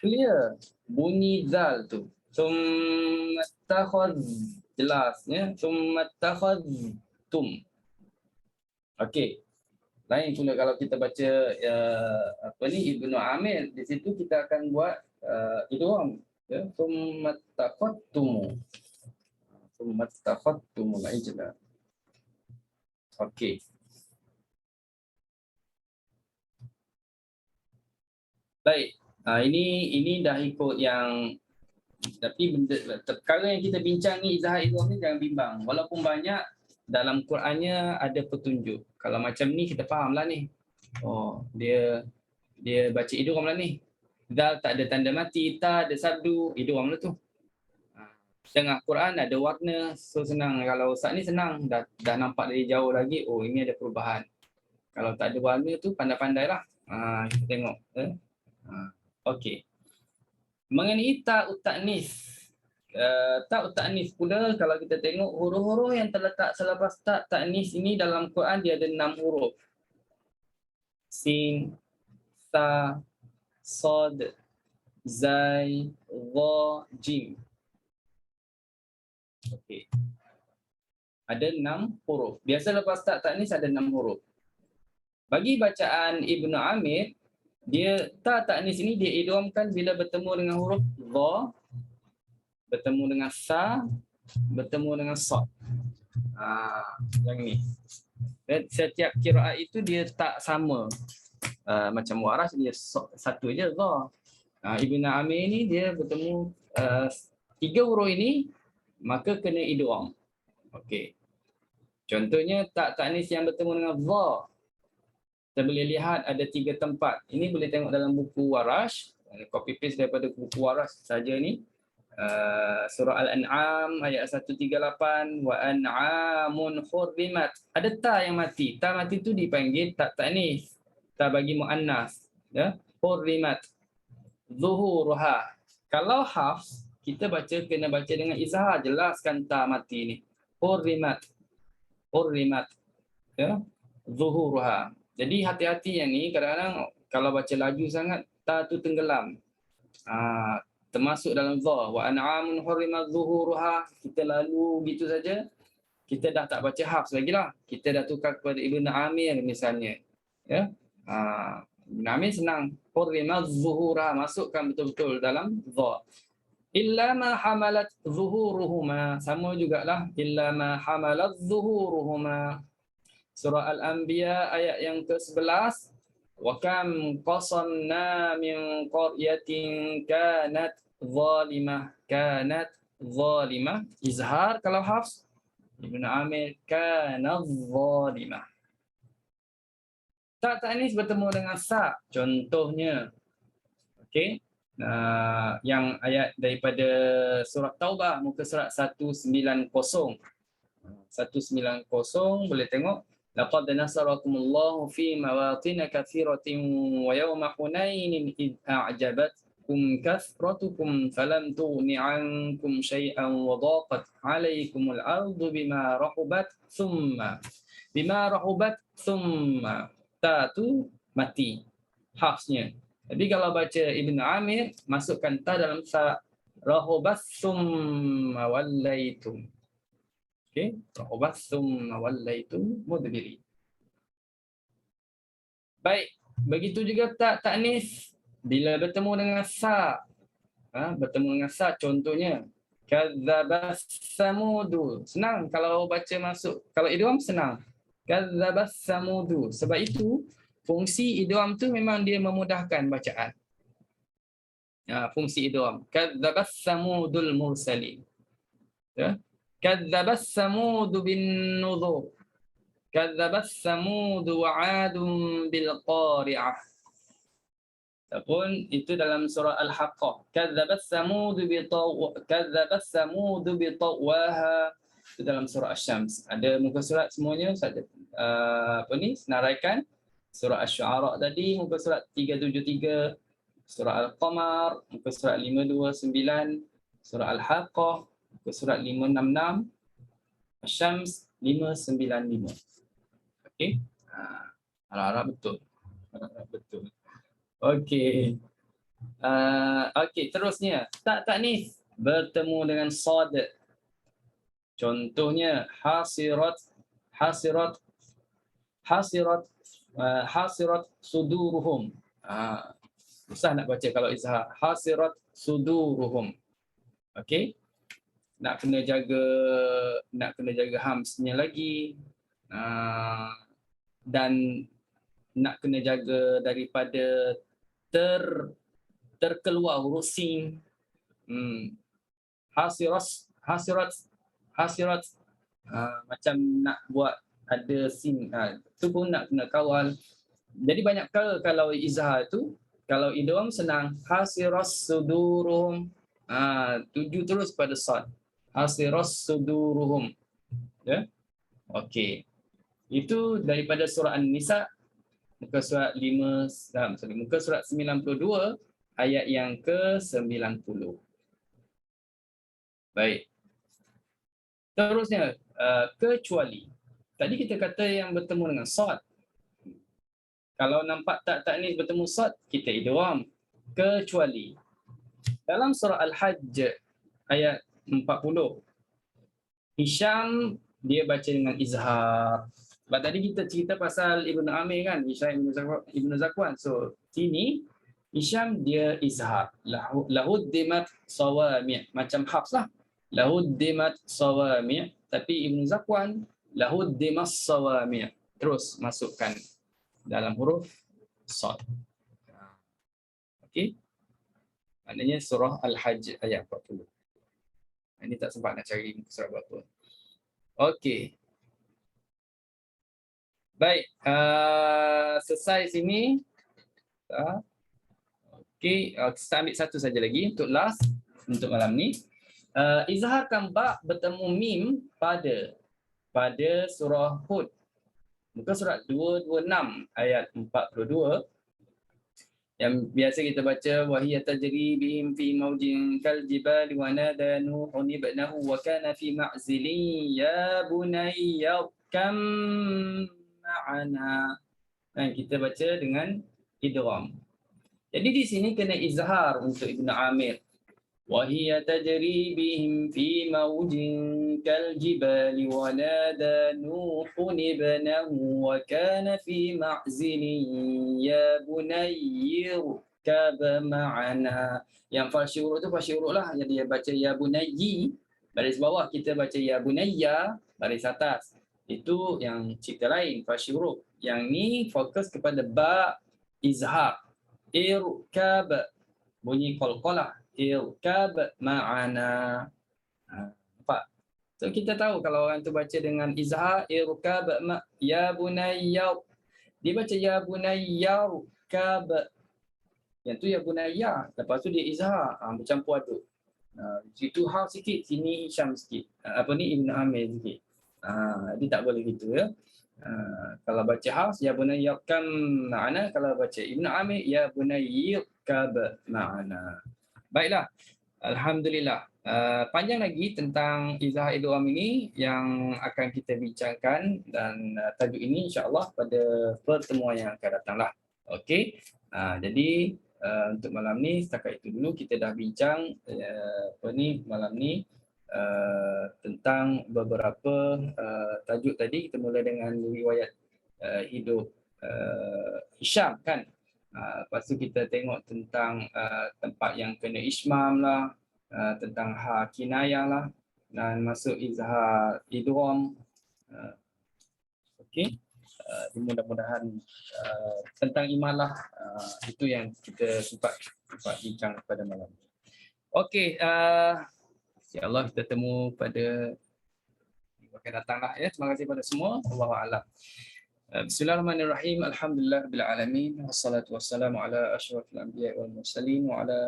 clear bunyi zal tu. Thumma ittakhadh, jelasnya thumma ittakhadhtum. Okey. Lain pula kalau kita baca Ibnu Amir, di situ kita akan buat idgham ya, thumma ittakhadhtum. Thumma ittakhadhtum al-ijla. Okey. Baik, ini dah ikut yang, tapi perkara yang kita bincang ni izhar idgham ni jangan bimbang. Walaupun banyak dalam Qurannya ada petunjuk. Kalau macam ni kita faham lah ni. Oh, dia baca idgham lah ni. Dal tak ada tanda mati, ta ada sabdu, idgham lah tu. Tengah Quran ada warna, so senang. Kalau Ustaz ni senang, dah nampak dari jauh lagi, oh ini ada perubahan. Kalau tak ada warna tu pandai-pandai lah. Kita tengok. Okey. Mengenai ta utaknis. Tak ta'nis pula, kalau kita tengok huruf-huruf yang terletak selepas tak ta'nis ini dalam Quran dia ada 6 huruf. Sin, Sa, Sod, Zai, Dha, Jim. Okey. Ada 6 huruf. Biasa lepas tak ta'nis ada 6 huruf. Bagi bacaan Ibnu Amir, dia tak ta'nis ini dia idghamkan bila bertemu dengan huruf Dha, bertemu dengan Sa, bertemu dengan Sod. Yang ni. Dan setiap qiraat itu dia tak sama. Macam Warash dia satu je Dha. Ibnu Amir ni dia bertemu 3 huruf ini maka kena idgham. Okey. Contohnya tak ta'nis yang bertemu dengan Dha. Kita boleh lihat ada 3 tempat. Ini boleh tengok dalam buku Warash, copy paste daripada buku Warash saja ni. Surah Al-An'am ayat 138, wa an'amun hurrimat. Ada ta yang mati. Ta mati tu dipanggil tak ta'nis. Ta bagi muannas, ya. Hurrimat. Zuhuruha. Kalau hafs kita kena baca dengan izhar, jelaskan ta mati ni. Hurrimat. Hurrimat. Ya. Zuhuruha. Jadi hati-hati yang ni, kadang-kadang kalau baca laju sangat ta tu tenggelam. Termasuk dalam dha, wa an'amun hurrimat zuhuruha, kita lalu gitu saja, kita dah tak baca hafs lagi lah, kita dah tukar kepada Ibnu Amir misalnya, ya. Ibnu Amir senang, hurrimat zuhuruha, masukkan betul-betul dalam dha. Illa ma hamalat zuhuruhuma, sama jugalah, illa ma hamalat zuhuruhuma. Surah Al-Anbiya ayat yang ke-11, wa kam qasamna min qaryatin kanat zalimah, izhar kalau hafs. Ibnu Amir kanat zalimah. Tak ta'nis bertemu dengan sa, contohnya. Okey. Yang ayat daripada surah Taubah muka surat 190. 190 boleh tengok. Laqad nasarakumullahu fi mawatin katsiratin wa yawma Hunainin id a'jabatkum kathratukum falam tughni 'ankum shay'an wa dhaqat 'alaykumul ardu bima rahubat thumma ta tu mati hafsnya. Tapi kalau baca Ibnu Amir masukkan ta dalam sa, rahubat thumma wallaitum. Okey, rahubatsum wallaitum mudbiri. Baik, begitu juga tak ta'nis bila bertemu dengan sa. Bertemu dengan sa, contohnya kadzdzabas samudu. Senang kalau baca masuk, kalau idgham senang. Kadzdzabas samudu. Sebab itu fungsi idgham tu memang dia memudahkan bacaan. Fungsi idgham. Kadzdzabas samudul mursalin. Ya. Kadzabat Samud bin nuzur. Kadzabat Samud wa 'adun bil qari'ah. Ataupun itu dalam surah Al-Haqqah. Kadzabat Samud bi tawwaha. Itu dalam surah Asy-Syams. Ada muka surat semuanya, Ustaz senaraikan. Surah Asy-Syu'ara tadi muka surat 373, surah Al-Qamar muka surat 529, surah Al-Haqqah ke surat 566, Asy-Syams 595. Okey. Harap-harap betul. Harap-harap betul. Okey. Okey, terusnya tak ta'nis bertemu dengan sad. Contohnya hasirat suduruhum. Susah nak baca kalau izhar. Hasirat suduruhum. Okey. Nak kena jaga hamsnya lagi, dan nak kena jaga daripada terkeluar huruf sin. Hasirat macam nak buat ada sin, tu pun nak kena kawal. Jadi banyak kali kalau izhar tu, kalau idgham senang, hasiras suduruhum, tuju terus pada sad. Hasiras suduruhum. Ya. Okey. Itu daripada surah An-Nisa muka surat 92 ayat yang ke-90. Baik. Terusnya, kecuali. Tadi kita kata yang bertemu dengan sad. Kalau nampak tak ni bertemu sad, kita idgham. Kecuali. Dalam surah Al-Hajj ayat 40, Hisham dia baca dengan izhar. Sebab tadi kita cerita pasal Ibnu Amir kan, Hisham Ibnu Zakwan. So, sini Hisham dia izhar. Lahuddimat sawami'. Macam Hafs lah. Lahuddimat sawami'. Tapi Ibnu Zakwan, lahuddimas sawami'. Terus masukkan dalam huruf sad. Okey. Maknanya surah Al-Hajj ayat 40. Ini tak sempat nak cari surat berapa. Okey. Baik, selesai sini. Okey, kita ambil satu saja lagi untuk last untuk malam ni. Izharkan ba bertemu mim pada surah Hud. Muka surat 226 ayat 42. Yang biasa kita baca wahiya tajri bihim fi mawjin kal jibali wa nada nuhun ibnahu wa kana fi ma'zilin ya bunayya kam ma'ana. Dan kita baca dengan idgham. Jadi di sini kena izhar untuk Ibnu Amir. Wahiya tajri bihim fi mawjin kal jibali wa nada nuhun ibnahu wa kana fi ma'zilin ya bunayya kab ma'ana. Yang fal syuruk tu fal syuruk lah. Jadi dia baca ya bunayyi, baris bawah kita baca ya bunayya, baris atas. Itu yang cipta lain, fal syuruk. Yang ni fokus kepada ba izhar. Irkab, bunyi qalqalah. Irkab ma'ana. Nampak? So kita tahu kalau orang tu baca dengan izhar, irkab ya bunayya. Dia baca ya bunayya kab. Yang tu ya bunayya. Lepas tu dia izhar, bercampur aduk. Situ Hafs sikit, sini Hisham sikit. Ibnu Amir sikit. Dia tak boleh gitu ya. Kalau baca Hafs ya bunayya kam ma'ana, kalau baca Ibnu Amir ya bunayya kab ma'ana. Baiklah, alhamdulillah. Panjang lagi tentang izhar idgham ini yang akan kita bincangkan, dan tajuk ini insya-Allah pada pertemuan yang akan datanglah. Okey. Jadi untuk malam ni setakat itu dulu. Kita dah bincang malam ni tentang beberapa tajuk tadi. Kita mula dengan riwayat hidup Hisham kan. Lepas tu kita tengok tentang tempat yang kena ismam lah, tentang kinayah lah, dan masuk izhar idgham. Okey. Mudah-mudahan tentang imalah itu yang kita sempat bincang pada malam. Okey, insya-Allah kita temu pada minggu akan datanglah ya. Terima kasih pada semua. Wallahu a'lam. Bismillahirrahmanirrahim. Alhamdulillah alamin. Wassalatu wassalamu ala asyrafil anbiya'i wal mursalin wa ala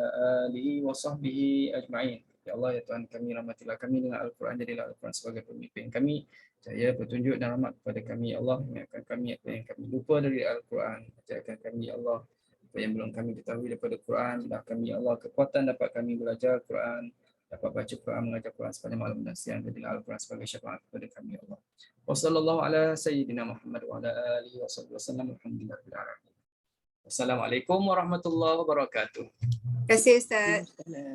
alihi wa sahbihi ajma'in. Ya Allah ya Tuhan kami, rahmatilah kami dengan Al-Quran, jadilah Al-Quran sebagai pemimpin kami, cahaya petunjuk dan rahmat kepada kami. Ya Allah, ingatkan kami apa yang kami lupa dari Al-Quran, ajarkan kami ya Allah apa yang belum kami ketahui daripada Quran. Dah kami ya Allah kekuatan dapat kami belajar Quran, dapat baca Quran, mengajar Quran sepanjang malam dan siang. Jadilah Al-Quran sebagai syafaat kepada kami ya Allah. Wassallallahu ala sayyidina Muhammad wa ala alihi wasallam. Alhamdulillahirabbil alamin. Wassalamualaikum warahmatullahi wabarakatuh. Terima kasih Ustaz.